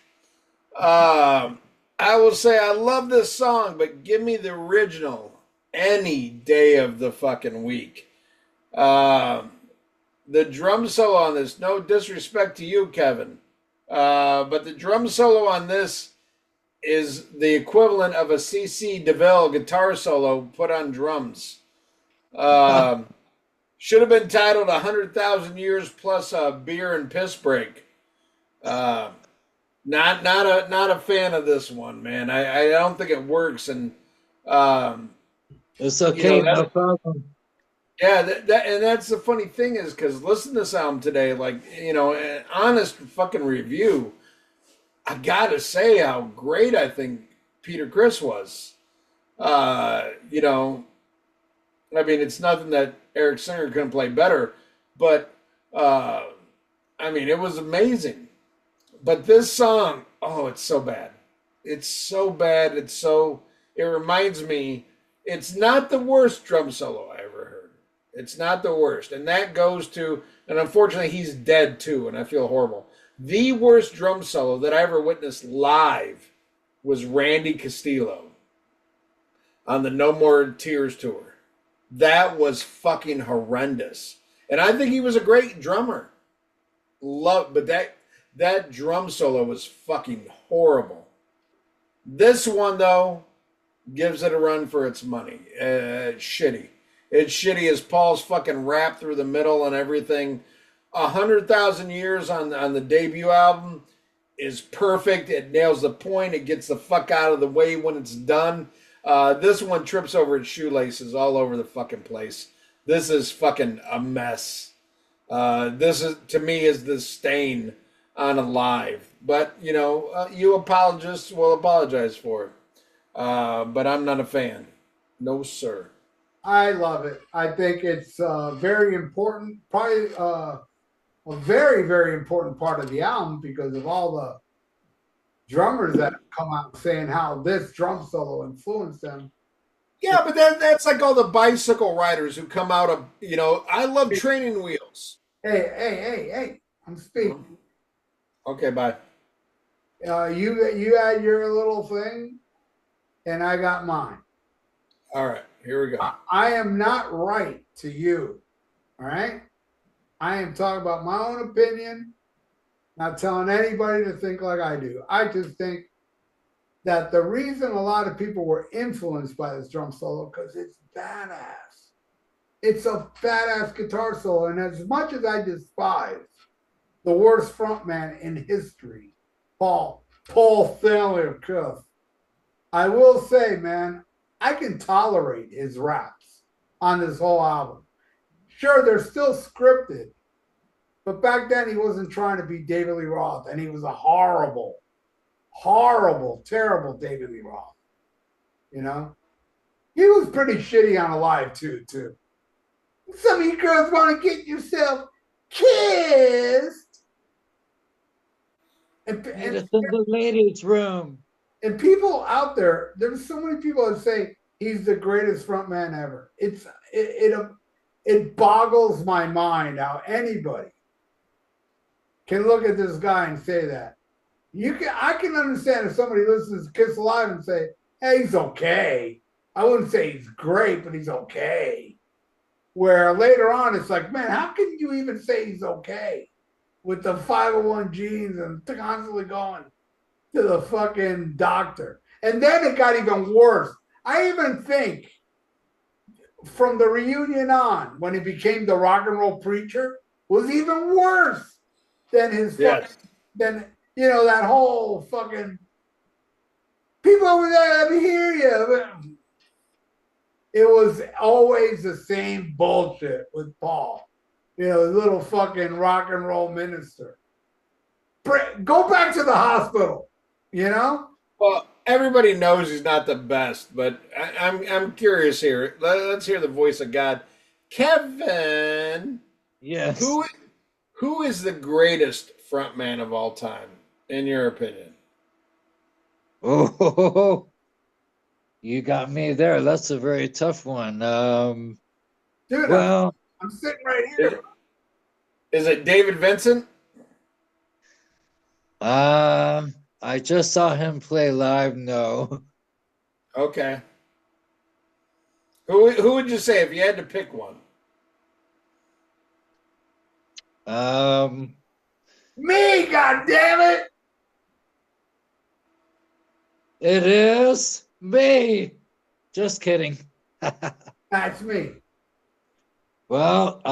I will say I love this song, but give me the original any day of the fucking week. The drum solo on this, no disrespect to you, Kevin, but the drum solo on this is the equivalent of a C.C. DeVille guitar solo put on drums. Should have been titled 100,000 Years Plus a Beer and Piss Break. Not a fan of this one, man. I don't think it works, and it's okay, no problem. Yeah, and that's the funny thing is because listen to this album today, like an honest fucking review. I gotta say how great I think Peter Criss was. I mean, it's nothing that Eric Singer couldn't play better, but I mean, it was amazing. But this song, oh, it's so bad. It's so bad. It reminds me, it's not the worst drum solo I ever heard. It's not the worst. And that goes to, and unfortunately, he's dead too, and I feel horrible. The worst drum solo that I ever witnessed live was Randy Castillo on the No More Tears tour. That was fucking horrendous. And I think he was a great drummer. But that drum solo was fucking horrible. This one, though, gives it a run for its money. Shitty. It's shitty as Paul's fucking rap through the middle and everything. 100,000 Years on the debut album is perfect. It nails the point. It gets the fuck out of the way when it's done. This one trips over its shoelaces all over the fucking place. This is fucking a mess. This is to me is the stain on Alive. But you know, you apologists will apologize for it. But I'm not a fan. No, sir. I love it. I think it's very important, probably a very, very important part of the album because of all the drummers that have come out saying how this drum solo influenced them. Yeah, but that's like all the bicycle riders who come out of, I love Training Wheels. Hey! I'm speaking. Okay, bye. You had your little thing, and I got mine. All right, here we go. I am not right to you. All right? I am talking about my own opinion, not telling anybody to think like I do. I just think that the reason a lot of people were influenced by this drum solo because it's badass. It's a badass guitar solo. And as much as I despise the worst frontman in history, Paul Thaler, I will say, man, I can tolerate his raps on this whole album. Sure, they're still scripted, but back then he wasn't trying to be David Lee Roth, and he was a horrible, terrible David Lee Roth. You know, he was pretty shitty on Alive too. Some of you girls want to get yourself kissed, and it's in the ladies' room. And people out there's so many people that say he's the greatest frontman ever. It boggles my mind how anybody can look at this guy and say that. I can understand if somebody listens to Kiss Alive and say, hey, he's okay. I wouldn't say he's great, but he's okay. Where later on it's like, man, how can you even say he's okay with the 501 genes and constantly going to the fucking doctor? And then it got even worse. I even think from the reunion on, when he became the rock and roll preacher, was even worse than his that whole fucking people over there, let me hear you. It was always the same bullshit with Paul. Little fucking rock and roll minister. Go back to the hospital, Well, everybody knows he's not the best, but I'm curious here. Let's hear the voice of God. Kevin. Yes. Who is the greatest frontman of all time, in your opinion? Oh, you got me there. That's a very tough one. Dude, well, I'm sitting right here. Is it David Vincent? I just saw him play live. No. Okay. Who would you say if you had to pick one? Me, goddammit! It is me. Just kidding. That's me. Well,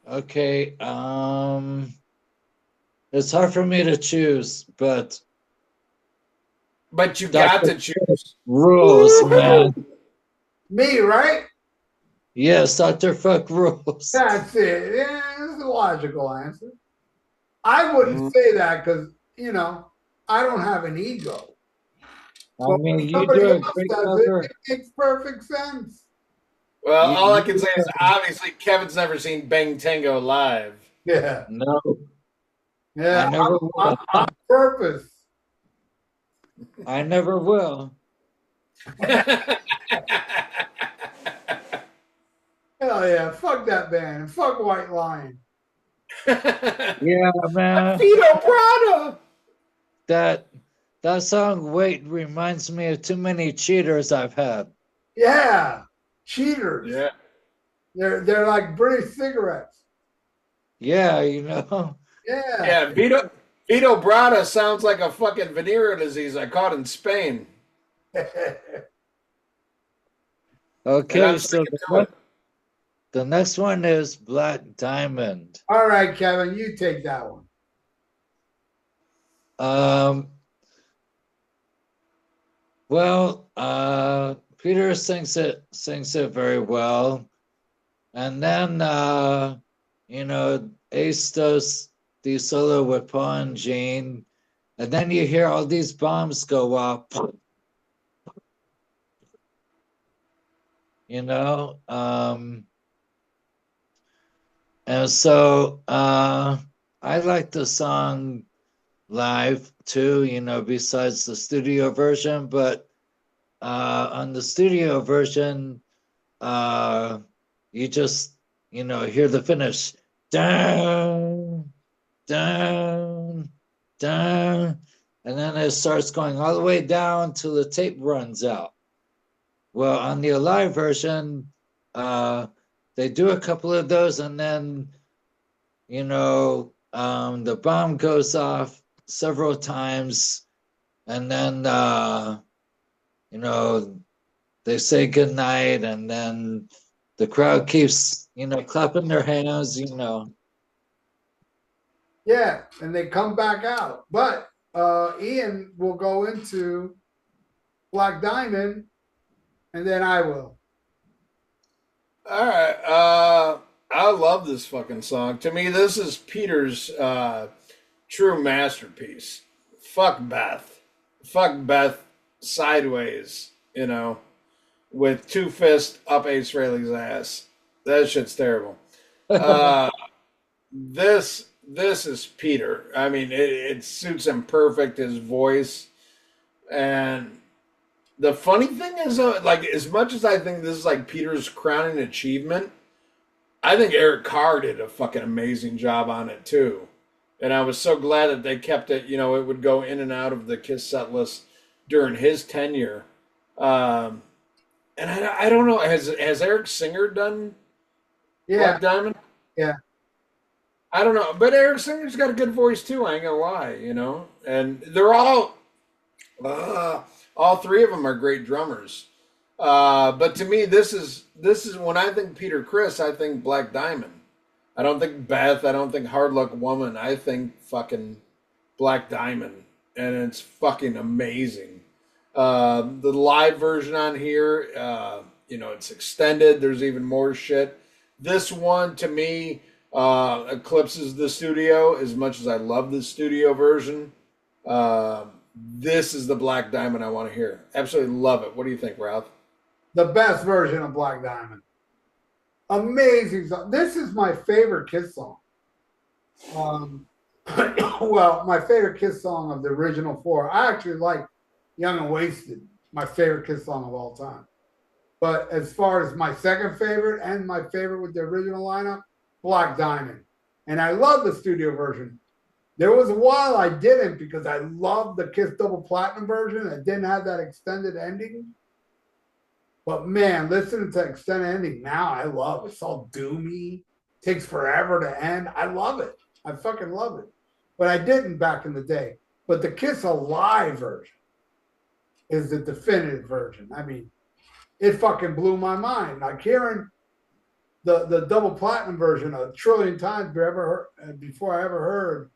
okay. It's hard for me to choose, but you got to choose. Rules, man. Me, right? Yes, Dr. Fuck rules. That's it. Yeah, it's a logical answer. I wouldn't say that because, I don't have an ego. I mean, you do a great cover. It makes perfect sense. Well, all I can say is obviously Kevin's never seen Bang Tango live. Yeah. No. Yeah, on purpose. I never will. Hell yeah, fuck that band. Fuck White Lion. Yeah, man. Vito Prada. That song, Wait, reminds me of too many cheaters I've had. Yeah, cheaters. Yeah. They're like British cigarettes. Yeah, Yeah. Yeah, Vito Brada sounds like a fucking venereal disease I caught in Spain. And I'm Okay, so sticking to it. the next one is Black Diamond. All right, Kevin, you take that one. Um, well, Peter sings it very well, and then you know, Ace does the solo with Paul and Gene, and then you hear all these bombs go off. You know, and so I like the song live too. You know, besides the studio version, but on the studio version, you just hear the finish down, down, down, and then it starts going all the way down till the tape runs out. Well, on the Alive version, they do a couple of those, and then the bomb goes off several times, and then you know they say goodnight, and then the crowd keeps clapping their hands. Yeah, and they come back out. But Ian will go into Black Diamond, and then I will. All right. I love this fucking song. To me, this is Peter's true masterpiece. Fuck Beth. Fuck Beth sideways, with two fists up Ace Frehley's ass. That shit's terrible. Uh, this is Peter. I mean, it suits him perfect, his voice. And the funny thing is, like, as much as I think this is like Peter's crowning achievement, I think Eric Carr did a fucking amazing job on it too. And I was so glad that they kept it, it would go in and out of the Kiss set list during his tenure. And I don't know, has Eric Singer done Yeah, Black Diamond? yeah. I don't know, but Eric Singer's got a good voice too. I ain't gonna lie. And they're all three of them are great drummers. But to me, this is when I think Peter Criss, I think Black Diamond. I don't think Beth. I don't think Hard Luck Woman. I think fucking Black Diamond, and it's fucking amazing. The live version on here, it's extended. There's even more shit. This one to me eclipses the studio as much as I love the studio version. This is the Black Diamond I want to hear. Absolutely love it. What do you think, Ralph? The best version of Black Diamond. Amazing song. This is my favorite Kiss song. Well, my favorite Kiss song of the original four. I actually like Young and Wasted, my favorite Kiss song of all time. But as far as my second favorite and my favorite with the original lineup, Black Diamond. And I love the studio version. There was a while I didn't because I loved the Kiss Double Platinum version. It didn't have that extended ending. But man, listening to extended ending now, I love it. It's all doomy. Takes forever to end. I love it. I fucking love it. But I didn't back in the day. But the Kiss Alive version is the definitive version. I mean, it fucking blew my mind. Like hearing the double platinum version a trillion times before I ever heard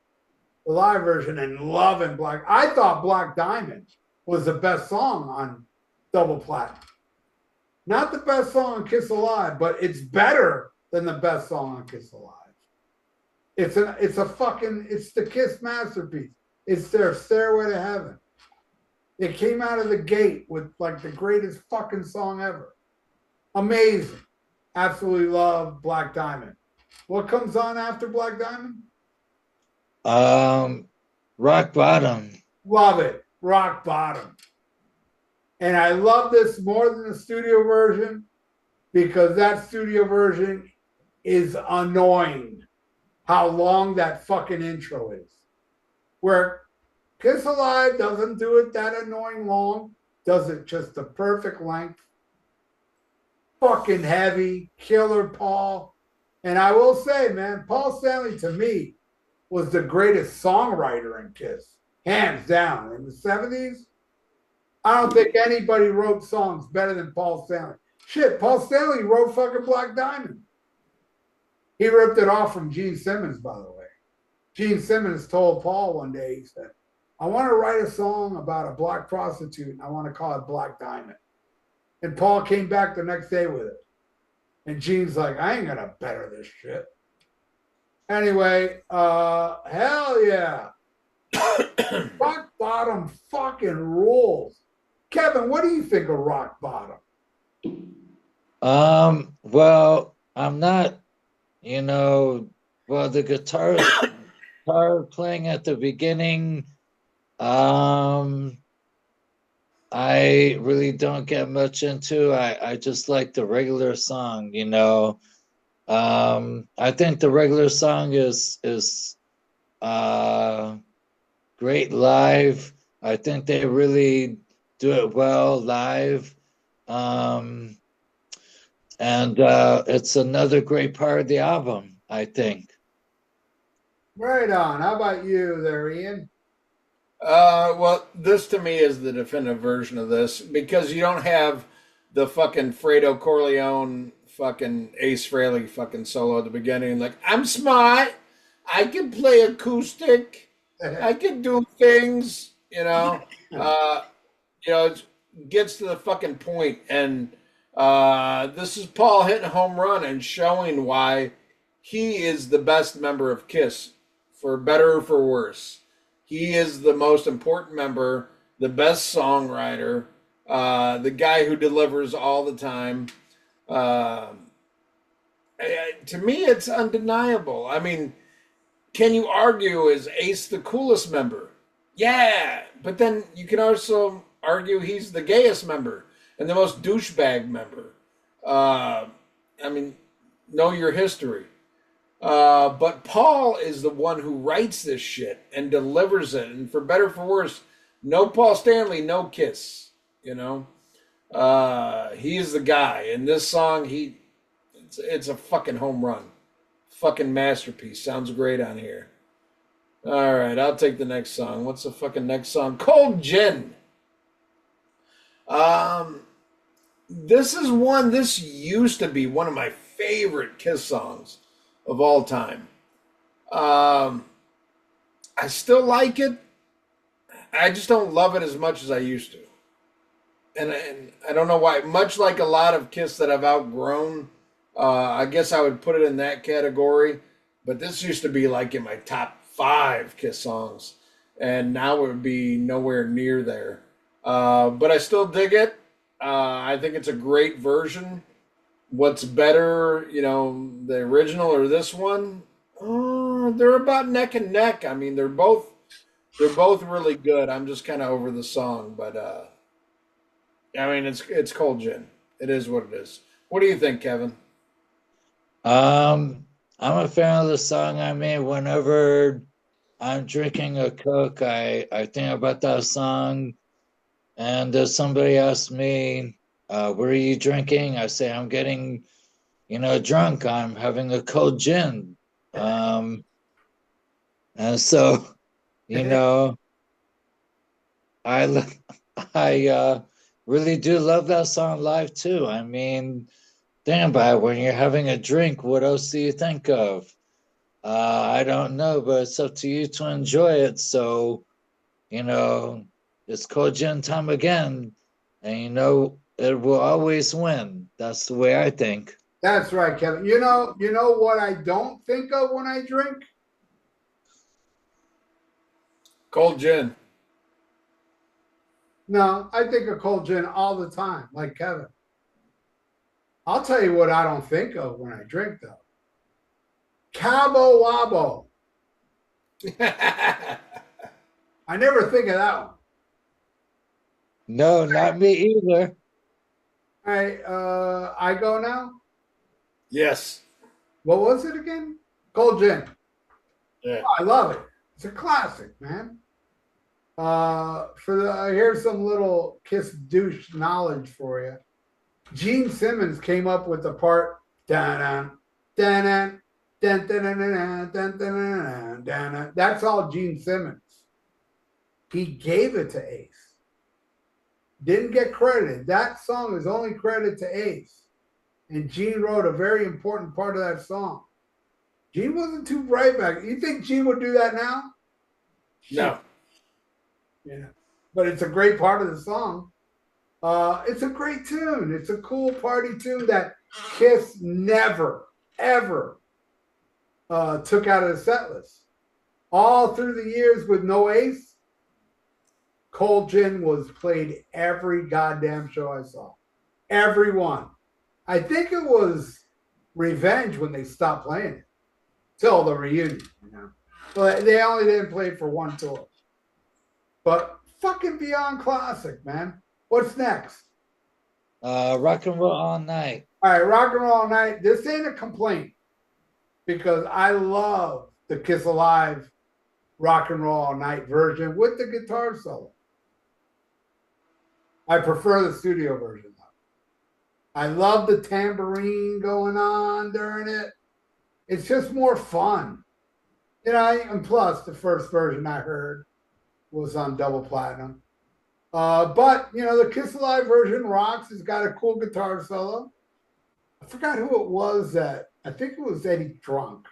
the live version and loving Black. I thought Black Diamond was the best song on double platinum. Not the best song on Kiss Alive, but it's better than the best song on Kiss Alive. It's the Kiss masterpiece. It's their Stairway to Heaven. It came out of the gate with like the greatest fucking song ever. Amazing. Absolutely love Black Diamond. What comes on after Black Diamond? Rock Bottom. Love it. Rock Bottom. And I love this more than the studio version because that studio version is annoying how long that fucking intro is. Where Kiss Alive doesn't do it that annoying long, does it just the perfect length. Fucking heavy, killer Paul. And I will say, man, Paul Stanley to me was the greatest songwriter in Kiss, hands down. In the 70s, I don't think anybody wrote songs better than Paul Stanley. Shit, Paul Stanley wrote fucking Black Diamond. He ripped it off from Gene Simmons, by the way. Gene Simmons told Paul one day, he said, I want to write a song about a black prostitute, and I want to call it Black Diamond. And Paul came back the next day with it. And Gene's like, I ain't gonna better this shit. Anyway, hell yeah. Rock Bottom fucking rules. Kevin, what do you think of Rock Bottom? Well, I'm not, the guitar playing at the beginning, I really don't get much into. I just like the regular song, I think the regular song is great live. I think they really do it well live. And it's another great part of the album, I think. Right on. How about you there, Ian? Well, this to me is the definitive version of this because you don't have the fucking Fredo Corleone fucking Ace Frehley fucking solo at the beginning. Like, I'm smart. I can play acoustic. I can do things, it gets to the fucking point, and this is Paul hitting a home run and showing why he is the best member of Kiss, for better or for worse. He is the most important member, the best songwriter, the guy who delivers all the time. To me, it's undeniable. I mean, can you argue, is Ace the coolest member? Yeah, but then you can also argue he's the gayest member and the most douchebag member. Know your history. But Paul is the one who writes this shit and delivers it. And for better or for worse, no Paul Stanley, no Kiss. He is the guy. And this song, it's a fucking home run. Fucking masterpiece. Sounds great on here. All right, I'll take the next song. What's the fucking next song? Cold Gin. This used to be one of my favorite Kiss songs of all time. I still like it. I just don't love it as much as I used to. And I don't know why. Much like a lot of Kiss that I've outgrown, I guess I would put it in that category. But this used to be like in my top 5 Kiss songs. And now it would be nowhere near there. But I still dig it. I think it's a great version. What's better, the original or this one? They're about neck and neck. I mean, they're both really good. I'm just kind of over the song, but it's Cold Gin. It is what it is. What do you think, Kevin? I'm a fan of the song. I mean, whenever I'm drinking a Coke, I think about that song. And if somebody asks me, what are you drinking? I say, I'm getting, drunk. I'm having a cold gin. And so, I really do love that song live too. I mean, think about it. When you're having a drink, what else do you think of? I don't know, but it's up to you to enjoy it. So, it's Cold Gin time again, and it will always win. That's the way I think. That's right, Kevin. You know what I don't think of when I drink? Cold Gin. No, I think of Cold Gin all the time, like Kevin. I'll tell you what I don't think of when I drink, though. Cabo Wabo. I never think of that one. No, not me either. All right, I go now. Yes. What was it again? Cold Gin. Yeah. Oh, I love it. It's a classic, man. Here's some little Kiss douche knowledge for you. Gene Simmons came up with the part da-na, da-na, da-na, da-na, da-na. That's all Gene Simmons. He gave it to Ace. didn't get credited. That song is only credited to Ace. And Gene wrote a very important part of that song. Gene wasn't too bright back. You think Gene would do that now? No. Yeah. But it's a great part of the song. It's a great tune. It's a cool party tune that Kiss never, ever took out of the set list. All through the years with no Ace, Cold Gin was played every goddamn show I saw. Every one. I think it was Revenge when they stopped playing it. Till the reunion, you know. But they only didn't play it for one tour. But fucking beyond classic, man. What's next? Rock and Roll All Night. All right, Rock and Roll All Night. This ain't a complaint because I love the Kiss Alive Rock and Roll All Night version with the guitar solo. I prefer the studio version though. I love the tambourine going on during it. It's just more fun. You know, and plus the first version I heard was on double platinum. But you know, the Kiss Alive version rocks. It's got a cool guitar solo. I forgot who it was that I think it was Eddie Drunk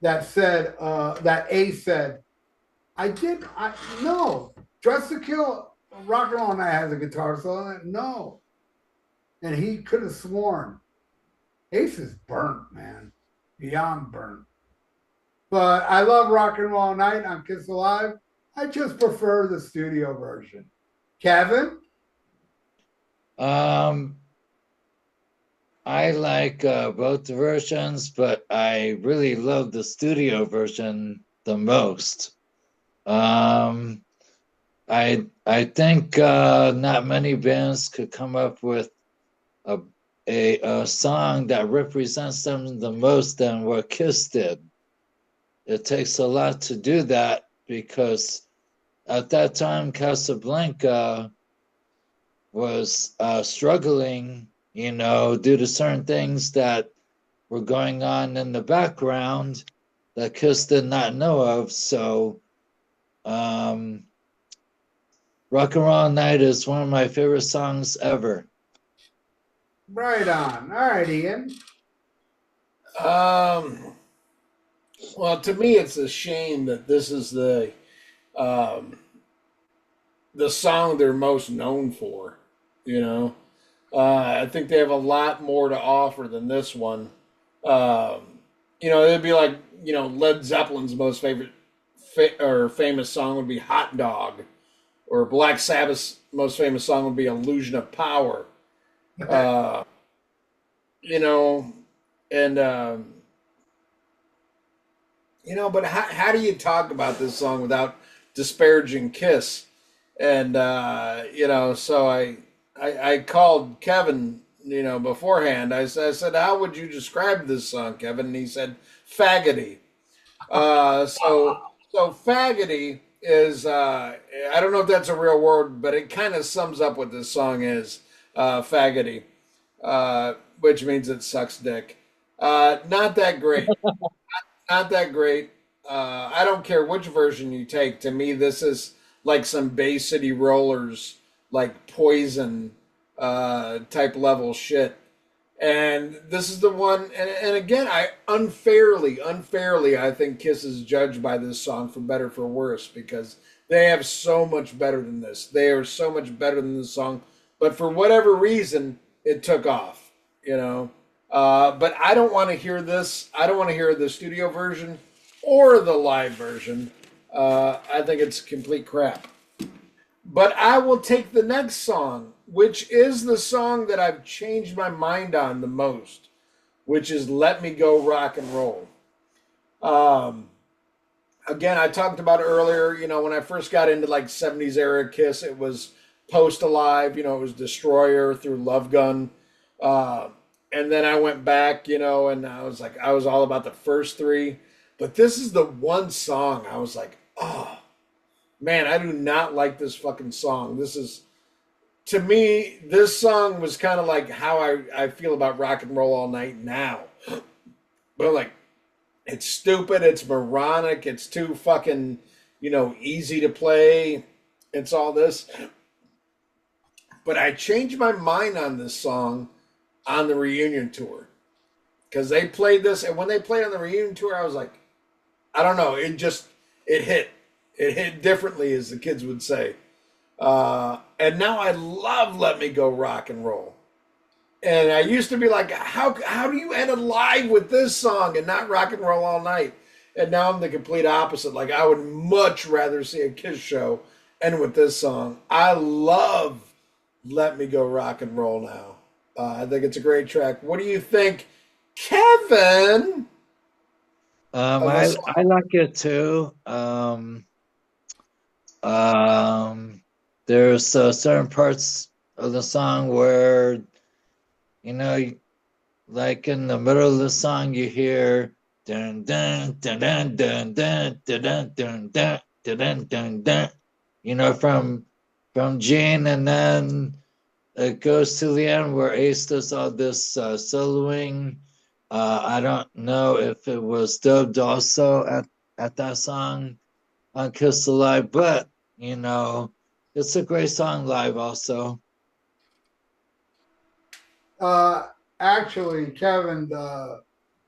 that said that Ace said, I no, Dress to Kill Rock and Roll Night has a guitar solo. No. And he could have sworn Ace is burnt, man. Beyond burnt. But I love Rock and Roll Night on Kiss Alive. I just prefer the studio version. Kevin? I like both versions, but I really love the studio version the most. I think not many bands could come up with a song that represents them the most than what Kiss did. It takes a lot to do that because at that time Casablanca was struggling, you know, due to certain things that were going on in the background that Kiss did not know of. So Rock and Roll Night is one of my favorite songs ever. Right on. All right, Ian. Well, to me, it's a shame that this is the song they're most known for. You know, I think they have a lot more to offer than this one. You know, it'd be like, you know, Led Zeppelin's most or famous song would be "Hot Dog," or Black Sabbath's most famous song would be "Illusion of Power." You know, and you know, but how do you talk about this song without disparaging Kiss? And you know, so I called Kevin, you know, beforehand. I said, how would you describe this song, Kevin? And he said, faggoty. So faggoty is I don't know if that's a real word, but it kind of sums up what this song is. Faggoty, which means it sucks dick. Not that great. Not that great. I don't care which version you take. To me, this is like some Bay City Rollers, like Poison type level shit. And this is the one. And again, I unfairly, I think Kiss is judged by this song for better for worse because they have so much better than this. They are so much better than this song. But for whatever reason, it took off. You know. But I don't want to hear this. I don't want to hear the studio version or the live version. I think it's complete crap. But I will take the next song, which is the song that I've changed my mind on the most, which is Let Me Go Rock and Roll. Again, I talked about it earlier, you know, when I first got into like 70s era Kiss, it was Post Alive, you know, it was Destroyer through Love Gun. And then I went back, you know, and I was all about the first three. But this is the one song I was like, oh, man, I do not like this fucking song. This is, to me, this song was kind of like how I feel about Rock and Roll All Night now. But like, it's stupid, it's moronic, it's too fucking, you know, easy to play. It's all this. but I changed my mind on this song on the reunion tour because they played this, and when they played on the reunion tour, I was like, I don't know, it hit differently, as the kids would say. And now I love "Let Me Go Rock and Roll." And I used to be like, how do you end a live with this song and not rock and roll all night? And now I'm the complete opposite. Like, I would much rather see a Kiss show end with this song. I love "Let Me Go Rock and Roll" now. I think it's a great track. What do you think, Kevin? I like it too. There's certain parts of the song where, you know, like in the middle of the song, you hear dun dun dun dun dun dun dun dun dun dun dun dun dun, you know, from Gene, and then it goes to the end where Ace does all this soloing. I don't know if it was dubbed also at that song on Kiss Alive, but you know, it's a great song live also. Actually, Kevin, the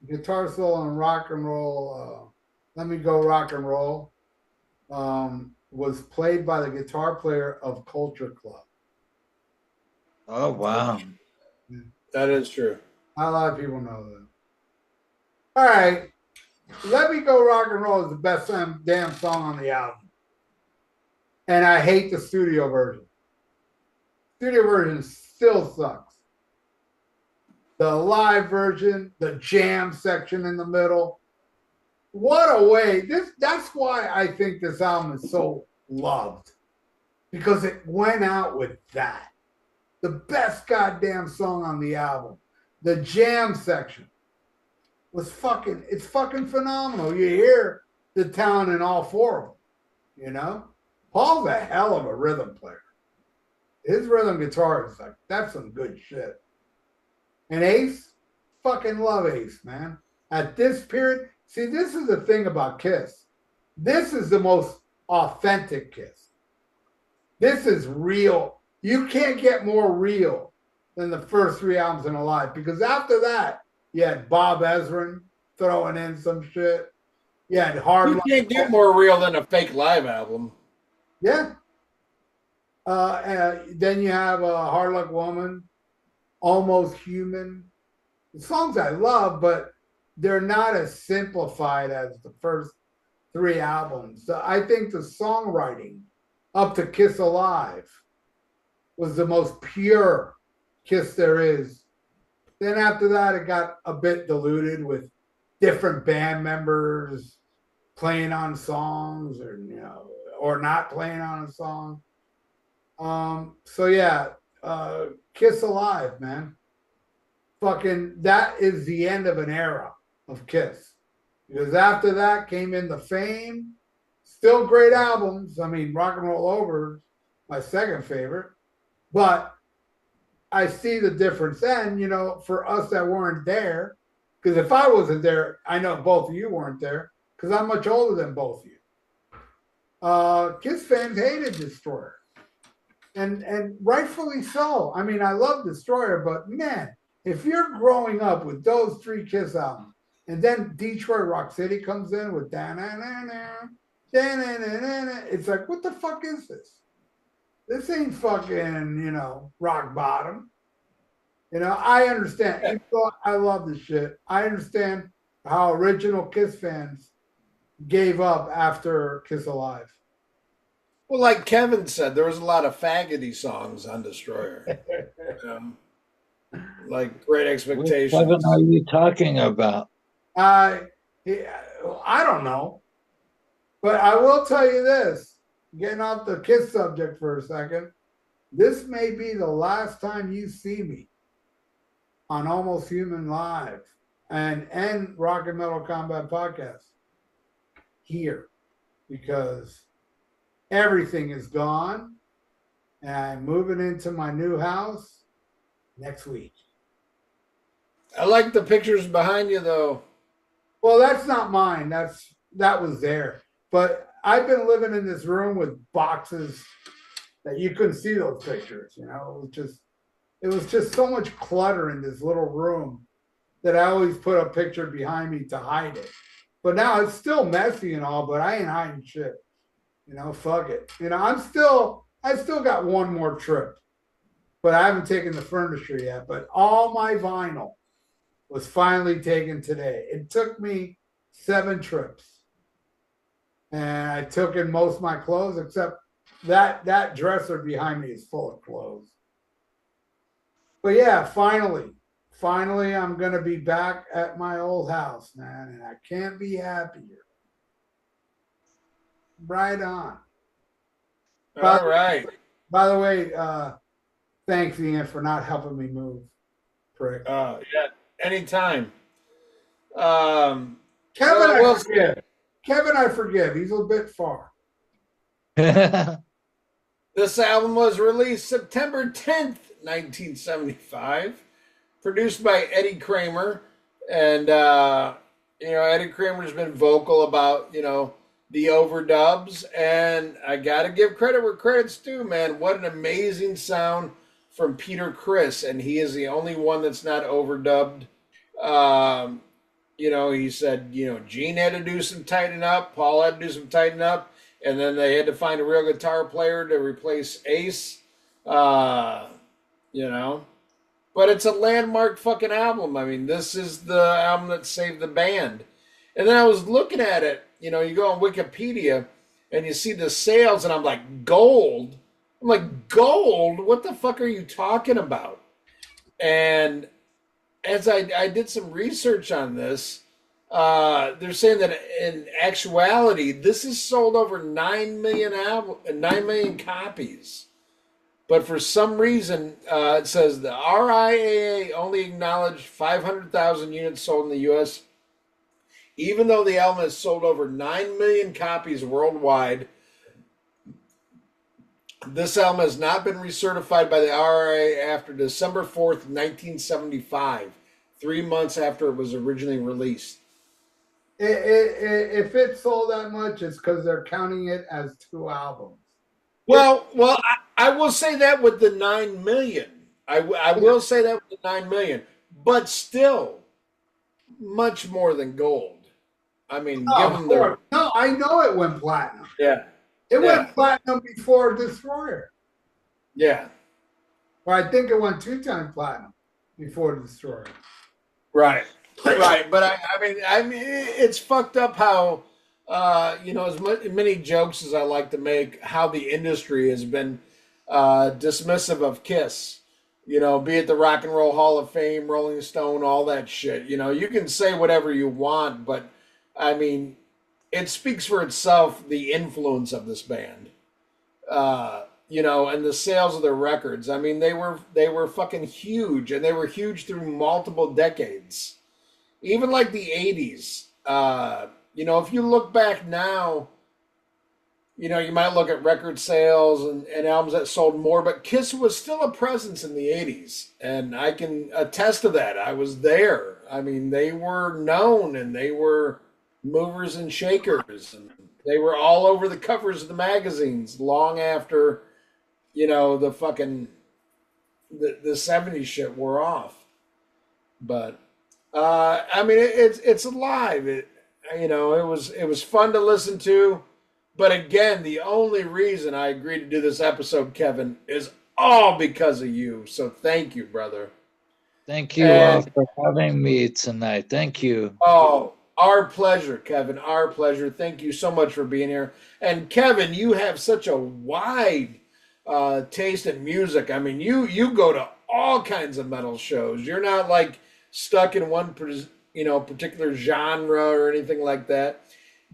guitar solo and rock and roll, "Let Me Go Rock and Roll," was played by the guitar player of Culture Club. Oh wow. That is true. Not a lot of people know that. All right. "Let Me Go Rock and Roll" is the best damn song on the album. And I hate the studio version. Studio version still sucks. The live version, the jam section in the middle. What a way. That's why I think this album is so loved. Because it went out with that. The best goddamn song on the album. The jam section was it's fucking phenomenal. You hear the talent in all four of them, you know? Paul's a hell of a rhythm player. His rhythm guitar is like, that's some good shit. And Ace, fucking love Ace, man. At this period, see, this is the thing about Kiss. This is the most authentic Kiss. This is real. You can't get more real than the first three albums in Alive, because after that, you had Bob Ezrin throwing in some shit. You had Hard You can't get more real than a fake live album. Yeah. Then you have Hard Luck Woman, Almost Human. The songs I love, but they're not as simplified as the first three albums. So I think the songwriting up to Kiss Alive was the most pure Kiss there is. Then after that, it got a bit diluted with different band members playing on songs, or or not playing on a song. So yeah, Kiss Alive, man. Fucking, that is the end of an era of Kiss. Because after that came in the Fame, still great albums. I mean, Rock and Roll Over, my second favorite. But I see the difference then, for us that weren't there. Because if I wasn't there, I know both of you weren't there, because I'm much older than both of you. Kiss fans hated Destroyer. And rightfully so. I mean, I love Destroyer, but man, if you're growing up with those three Kiss albums, and then Detroit Rock City comes in with it's like, what the fuck is this? This ain't fucking, rock bottom. I understand. Even though I love this shit, I understand how original Kiss fans gave up after Kiss Alive. Well, like Kevin said, there was a lot of faggoty songs on Destroyer. Like Great Expectations. What are you talking about? I don't know. But I will tell you this, getting off the Kiss subject for a second, this may be the last time you see me on Almost Human Live and Rock and Metal Combat Podcast here, because everything is gone and I'm moving into my new house next week. I like the pictures behind you, though. Well, that's not mine. That was there. But I've been living in this room with boxes that you couldn't see those pictures. You know, it was just so much clutter in this little room that I always put a picture behind me to hide it. But now it's still messy and all, but I ain't hiding shit. You know, fuck it. You know, I still got one more trip, but I haven't taken the furniture yet. But all my vinyl was finally taken today. It took me 7 trips. And I took in most of my clothes, except that dresser behind me is full of clothes. But yeah, finally, I'm gonna be back at my old house, man, and I can't be happier. Right on. All right. By the way, thanks Ian for not helping me move, prick. Yeah, anytime. Um, Kevin, well, I we'll forgive. Kevin, I forgive. He's a bit far. This album was released September 10th, 1975, produced by Eddie Kramer. And, Eddie Kramer's been vocal about, the overdubs. And I got to give credit where credit's due, man. What an amazing sound from Peter Criss. And he is the only one that's not overdubbed. He said, Gene had to do some tightening up. Paul had to do some tightening up. And then they had to find a real guitar player to replace Ace. But it's a landmark fucking album. I mean, this is the album that saved the band. And then I was looking at it. You go on Wikipedia and you see the sales, and I'm like, gold? I'm like, gold? What the fuck are you talking about? And as I did some research on this, they're saying that in actuality, this has sold over 9 million copies. But for some reason, it says the RIAA only acknowledged 500,000 units sold in the U.S., even though the album has sold over 9 million copies worldwide. This album has not been recertified by the RIAA after December 4th, 1975, 3 months after it was originally released. If it sold that much, it's because they're counting it as 2 albums. Well, I will say that with the 9 million. I will say that with the 9 million, but still much more than gold. I mean, given the no, I know it went platinum. Yeah. It went platinum before Destroyer. Yeah. Or I think it went 2 times platinum before Destroyer. Right. Right. But I mean, it's fucked up how, as many jokes as I like to make, how the industry has been dismissive of Kiss. Be it the Rock and Roll Hall of Fame, Rolling Stone, all that shit. You can say whatever you want, but I mean, it speaks for itself, the influence of this band. And the sales of their records. I mean, they were fucking huge, and they were huge through multiple decades. Even like the 80s. If you look back now, you might look at record sales and albums that sold more, but Kiss was still a presence in the 80s. And I can attest to that. I was there. I mean, they were known, and they were movers and shakers. And they were all over the covers of the magazines long after, the fucking, the 70s shit wore off. But, it's alive. It was fun to listen to. But again, the only reason I agreed to do this episode, Kevin, is all because of you. So thank you, brother. Thank you all for having me tonight. Thank you. Oh, our pleasure, Kevin. Our pleasure. Thank you so much for being here. And Kevin, you have such a wide taste in music. I mean, you go to all kinds of metal shows. You're not like stuck in one particular genre or anything like that.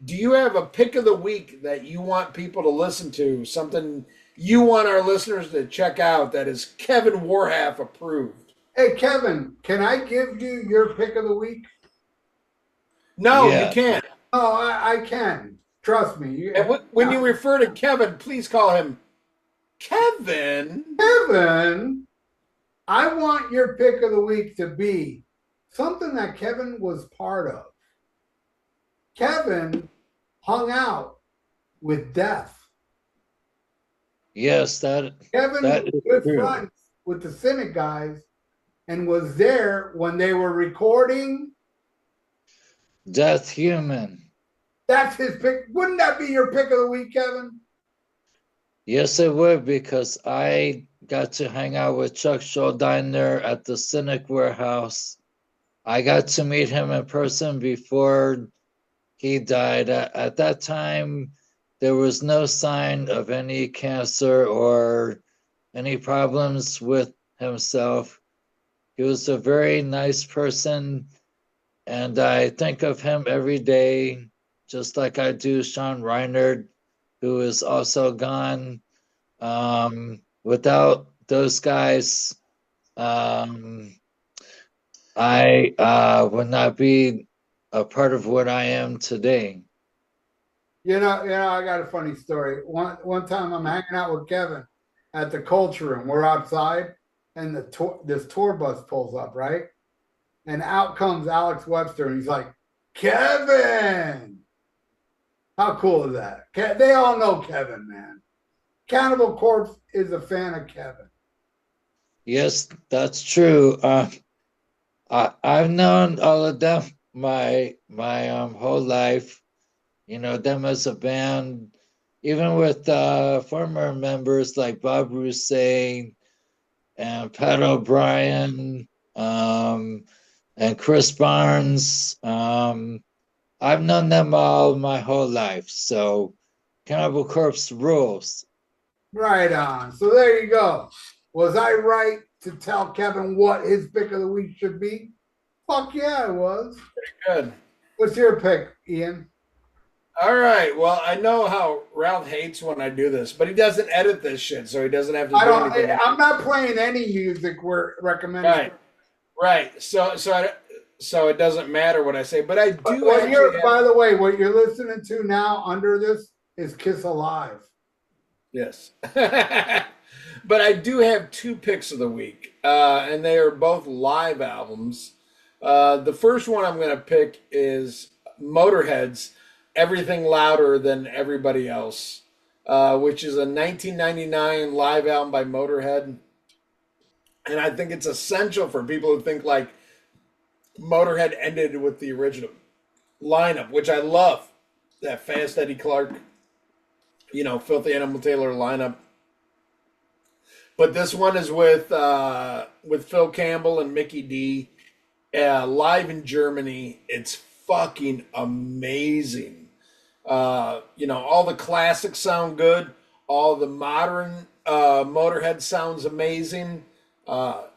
Do you have a pick of the week that you want people to listen to? Something you want our listeners to check out that is Kevin Warhaft approved? Hey, Kevin, can I give you your pick of the week? No, you can't. Oh, I can. Trust me. And when you refer to Kevin, please call him Kevin. Kevin, I want your pick of the week to be something that Kevin was part of. Kevin hung out with Death. Yes, Kevin that was is good true. friends with the Cynic guys and was there when they were recording. Death Human. That's his pick. Wouldn't that be your pick of the week, Kevin? Yes, it would, because I got to hang out with Chuck Schuldiner at the Cynic Warehouse. I got to meet him in person before he died. At that time, there was no sign of any cancer or any problems with himself. He was a very nice person, and I think of him every day, just like I do Sean Reinert, who is also gone. Without those guys, um, I would not be a part of what I am today. I got a funny story. One time I'm hanging out with Kevin at the culture room. We're outside, and this tour bus pulls up, right? And out comes Alex Webster, and he's like, Kevin. How cool is that? They all know Kevin, man. Cannibal Corpse is a fan of Kevin. Yes, that's true. I've known all of them my whole life. You know them as a band, even with former members like Bob Rousseau and Pat O'Brien, and Chris Barnes. I've known them all my whole life. So Cannibal Corpse rules. Right on. So there you go. Was I right to tell Kevin what his pick of the week should be? Fuck yeah, I was. Good. What's your pick, Ian? All right. Well, I know how Ralph hates when I do this, but he doesn't edit this shit, so he doesn't have to I do don't. anything. I'm not playing any music we're recommending. Right. Right. So it doesn't matter what I say, but I do What you're, actually by the way, what you're listening to now under this is Kiss Alive. yes. But I do have two picks of the week, and they are both live albums. The first one I'm going to pick is Motorhead's Everything Louder Than Everybody Else, which is a 1999 live album by Motorhead. And I think it's essential for people who think like Motorhead ended with the original lineup, which I love. That Fast Eddie Clark, Filthy Animal Taylor lineup. But this one is with Phil Campbell and Mickey D, live in Germany. It's fucking amazing. All the classics sound good. All the modern Motorhead sounds amazing.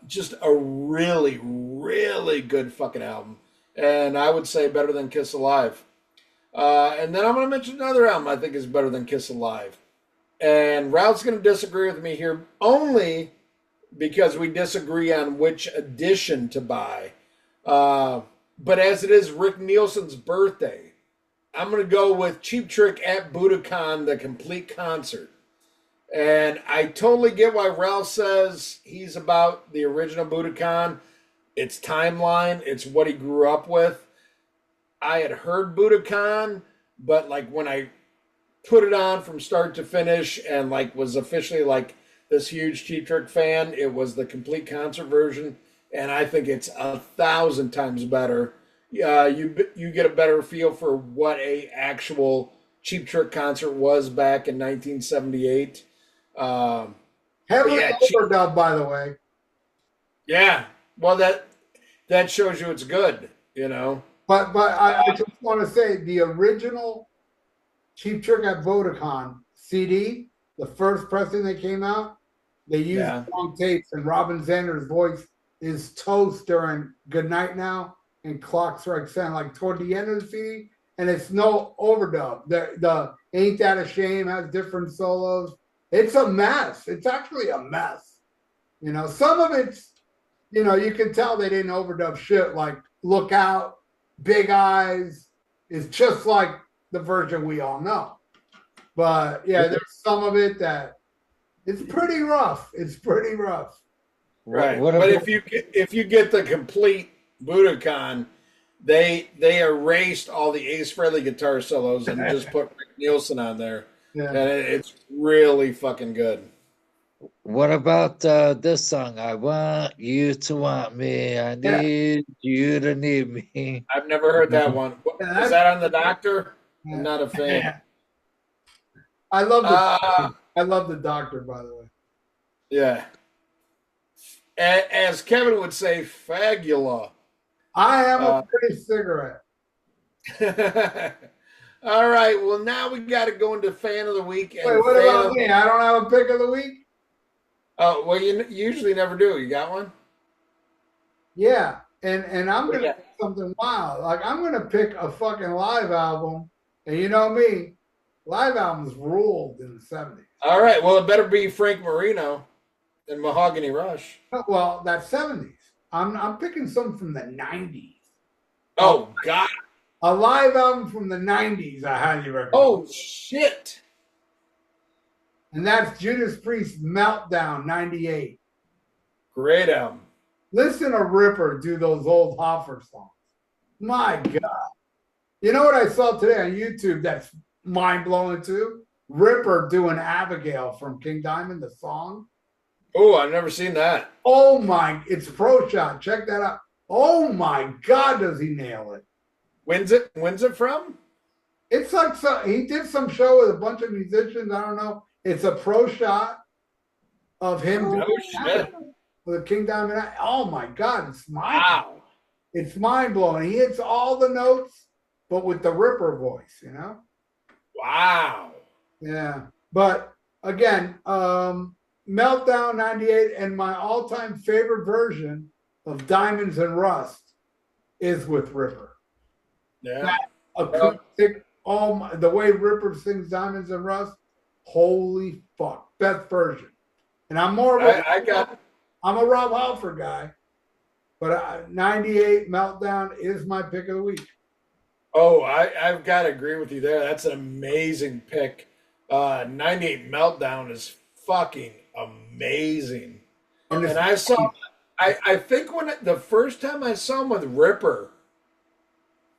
Just a really, really good fucking album. And I would say better than Kiss Alive. And then I'm going to mention another album I think is better than Kiss Alive. And Ralph's going to disagree with me here only because we disagree on which edition to buy. But as it is Rick Nielsen's birthday, I'm going to go with Cheap Trick at Budokan, the complete concert. And I totally get why Ralph says he's about the original Budokan. It's timeline. It's what he grew up with. I had heard Budokan, but like when I put it on from start to finish and like was officially like this huge Cheap Trick fan, it was the complete concert version. And I think it's 1,000 times better. You get a better feel for what a actual Cheap Trick concert was back in 1978. Heavily yeah, overdubbed, by the way. Yeah, well that shows you it's good, But I just want to say the original Cheap Trick at Vodacon CD, the first pressing that came out, they used long tapes, and Robin Zander's voice is toast during Good Night Now and Clock Strikes 10, like toward the end of the CD, and it's no overdub. The Ain't That a Shame has different solos. It's a mess. It's actually a mess. Some of it's, you can tell they didn't overdub shit, like Look Out, Big Eyes is just like the version we all know. But yeah, there's some of it that it's pretty rough. It's pretty rough. Right. But if you get the complete Budokan, they erased all the Ace Frehley guitar solos and just put Rick Nielsen on there. Yeah. And it's really fucking good. what about this song? I want you to want me. I Yeah, need you to need me. I've never heard that one. Is yeah, that on the Doctor? I'm yeah. not a fan. I love the Uh, I love the doctor, by the way. yeah. As Kevin would say, fagula. I am a Uh, pretty cigarette. all right. Well, now we got to go into fan of the week Wait, and what fan about of. me? I don't have a pick of the week? Oh, well, you usually never do. You got one? Yeah. And I'm gonna Yeah. pick something wild. Like I'm gonna pick a fucking live album. And you know me, live albums ruled in the 70s. All right. Well, it better be Frank Marino and Mahogany Rush. Well, that's 70s. I'm picking some from the 90s. Oh, God. A live album from the 90s, I highly recommend. Oh, shit. And that's Judas Priest Meltdown 98. Great album. Listen to Ripper do those old Hoffer songs. My God. You know what I saw today on YouTube that's mind blowing too? Ripper doing Abigail from King Diamond, the song. Oh, I've never seen that. Oh my, it's Pro Shot. Check that out. Oh my God, does he nail it? When's it from? It's like he did some show with a bunch of musicians. I don't know. It's a pro shot of him Oh, doing shit. with a King Diamond. Oh my God, Wow. it's mind blowing. He hits all the notes, but with the Ripper voice, you know? Wow. Yeah. But again, Meltdown 98 and my all-time favorite version of Diamonds and Rust is with Ripper. Yeah. That acoustic, the way Ripper sings Diamonds and Rust, holy fuck, best version. And I'm more of I'm a Rob Halford guy, but 98 Meltdown is my pick of the week. Oh, I've got to agree with you there. That's an amazing pick. 98 Meltdown is fucking amazing. And I think the first time I saw him with Ripper,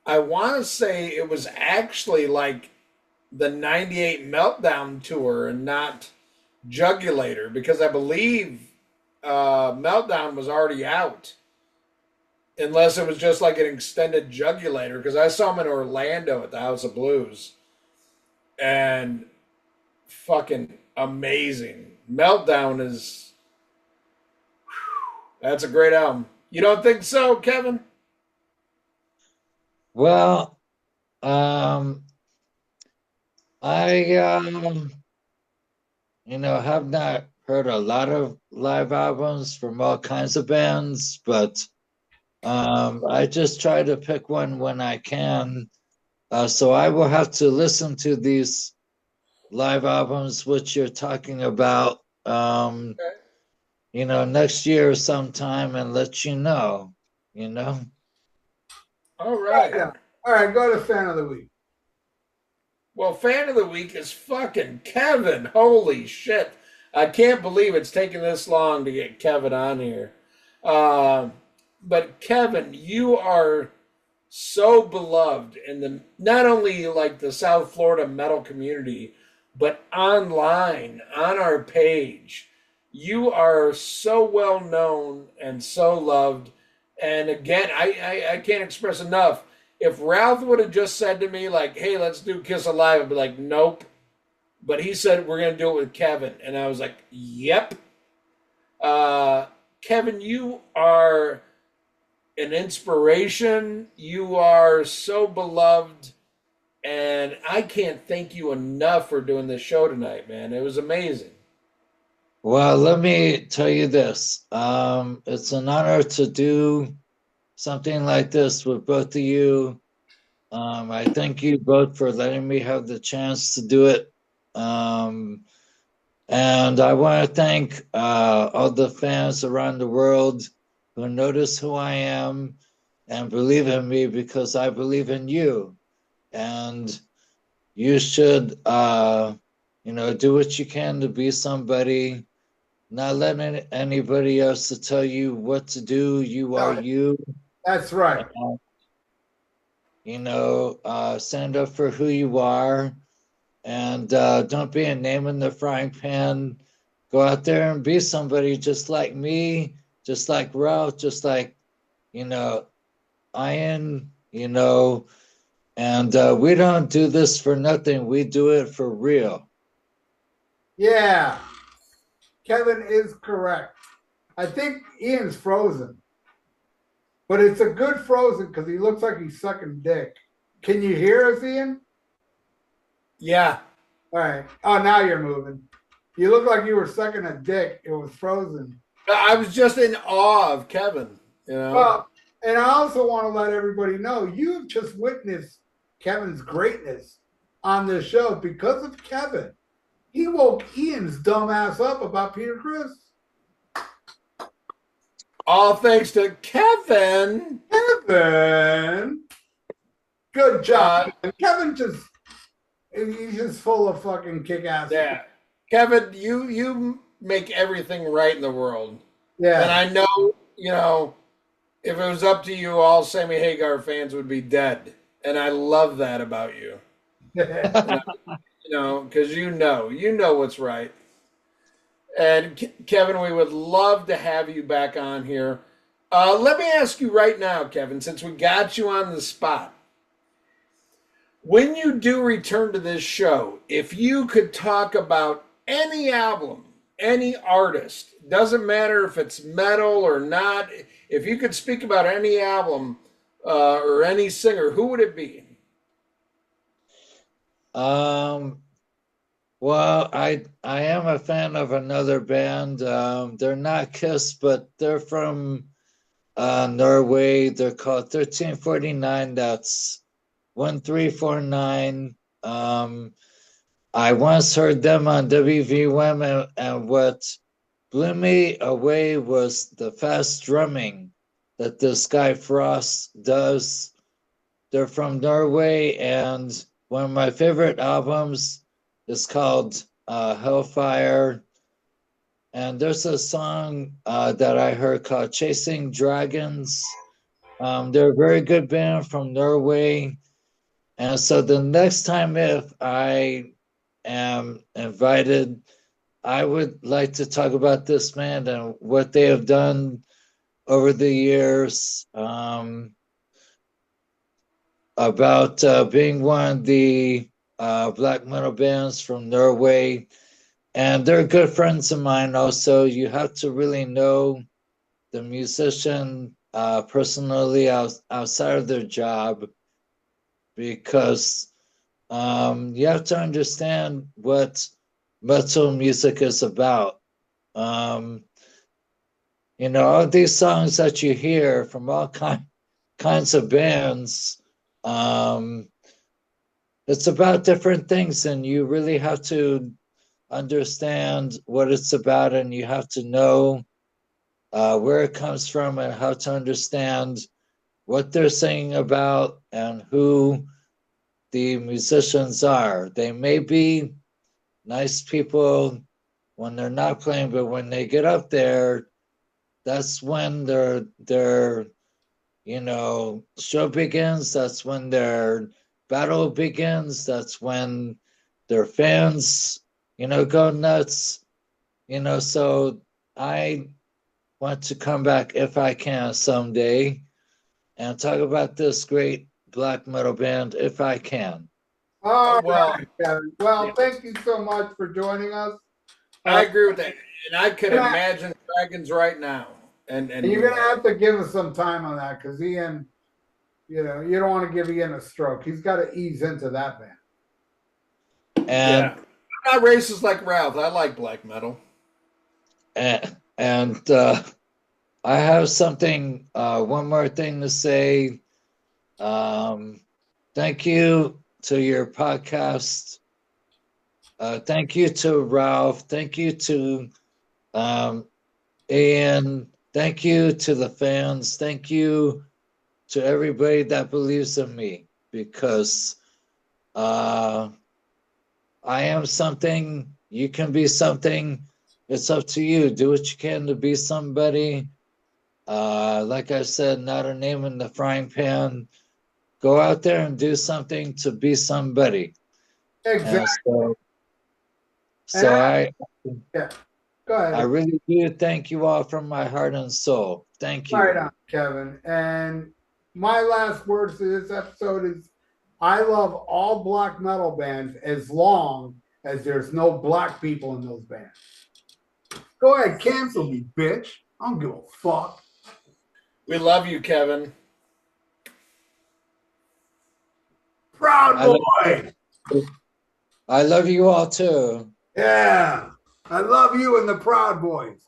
I want to say it was actually like the 98 Meltdown tour and not Jugulator, because I believe Meltdown was already out. Unless it was just like an extended Jugulator, because I saw him in Orlando at the House of Blues. And fucking amazing. Meltdown is... That's a great album. You don't think so, Kevin? Well, I have not heard a lot of live albums from all kinds of bands, but I just try to pick one when I can. So I will have to listen to these live albums which you're talking about, next year sometime and let you know. All right. Yeah. All right, go to fan of the week. Well, fan of the week is fucking Kevin. Holy shit. I can't believe it's taken this long to get Kevin on here. But Kevin, you are so beloved in not only like the South Florida metal community, but online on our page. You are so well known and so loved. And again, I can't express enough. If Ralph would have just said to me, like, hey, let's do Kiss Alive, I'd be like, nope. But he said, we're going to do it with Kevin. And I was like, yep. Kevin, you are an inspiration. You are so beloved. And I can't thank you enough for doing this show tonight, man. It was amazing. Well, let me tell you this. It's an honor to do something like this with both of you. I thank you both for letting me have the chance to do it. And I want to thank all the fans around the world who notice who I am and believe in me because I believe in you. And you should, do what you can to be somebody. Not letting anybody else to tell you what to do. You are you. That's right. Stand up for who you are, and don't be a name in the frying pan. go out there and be somebody just like me, just like Ralph, just like, Ian, and we don't do this for nothing. We do it for real. Yeah, Kevin is correct. I think Ian's frozen, but it's a good frozen because he looks like he's sucking dick. Can you hear us, Ian? Yeah. All right. Oh, now you're moving. You look like you were sucking a dick. It was frozen. I was just in awe of Kevin, Well, and I also want to let everybody know you've just witnessed Kevin's greatness on this show because of Kevin. He woke Ian's dumb ass up about Peter Chris. All thanks to Kevin. Kevin. Good job. Kevin he's just full of fucking kick ass. Yeah. Kevin, you make everything right in the world. Yeah. And I know, if it was up to you, all Sammy Hagar fans would be dead. And I love that about you. Because you know what's right. And Kevin, we would love to have you back on here. Let me ask you right now, Kevin, since we got you on the spot. When you do return to this show, if you could talk about any album, any artist, doesn't matter if it's metal or not, if you could speak about any album or any singer, who would it be? Well, I am a fan of another band. They're not Kiss, but they're from Norway. They're called 1349. That's 1349. I once heard them on WVM, and what blew me away was the fast drumming that this guy Frost does. They're from Norway, and one of my favorite albums is called Hellfire. And there's a song that I heard called Chasing Dragons. They're a very good band from Norway. And so the next time if I am invited, I would like to talk about this band and what they have done over the years, about being one of the black metal bands from Norway. And they're good friends of mine also. You have to really know the musician personally outside of their job, because you have to understand what metal music is about. All these songs that you hear from all kinds of bands, it's about different things, and you really have to understand what it's about, and you have to know where it comes from and how to understand what they're singing about and who the musicians are. They may be nice people when they're not playing, but when they get up there, that's when their show begins. That's when their battle begins. That's when their fans go nuts. So I want to come back if I can someday and talk about this great black metal band if I can. All right, Kevin. Well, thank you so much for joining us. I agree with that. And I can imagine Dragons right now. And you're going to have to give us some time on that because Ian, you don't want to give Ian a stroke. He's got to ease into that band. And I'm not racist like Ralph. I like black metal. And I have something, one more thing to say. Thank you to your podcast. Thank you to Ralph. Thank you to Ian. Thank you to the fans. Thank you to everybody that believes in me, because I am something. You can be something. It's up to you. Do what you can to be somebody. Like I said, not a name in the frying pan. Go out there and do something to be somebody. Exactly. So yeah. Go I ahead. really do thank you all from my heart and soul. Thank you. Right on, Kevin. And my last words to this episode is I love all black metal bands as long as there's no black people in those bands. Go ahead, cancel me, bitch. I don't give a fuck. We love you, Kevin. Proud I love, Boy. I love you all too. Yeah. I love you and the Proud Boys.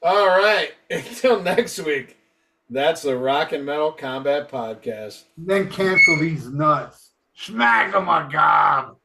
All right. Until next week. That's the Rock and Metal Combat Podcast. Then cancel these nuts. Smack them, my God.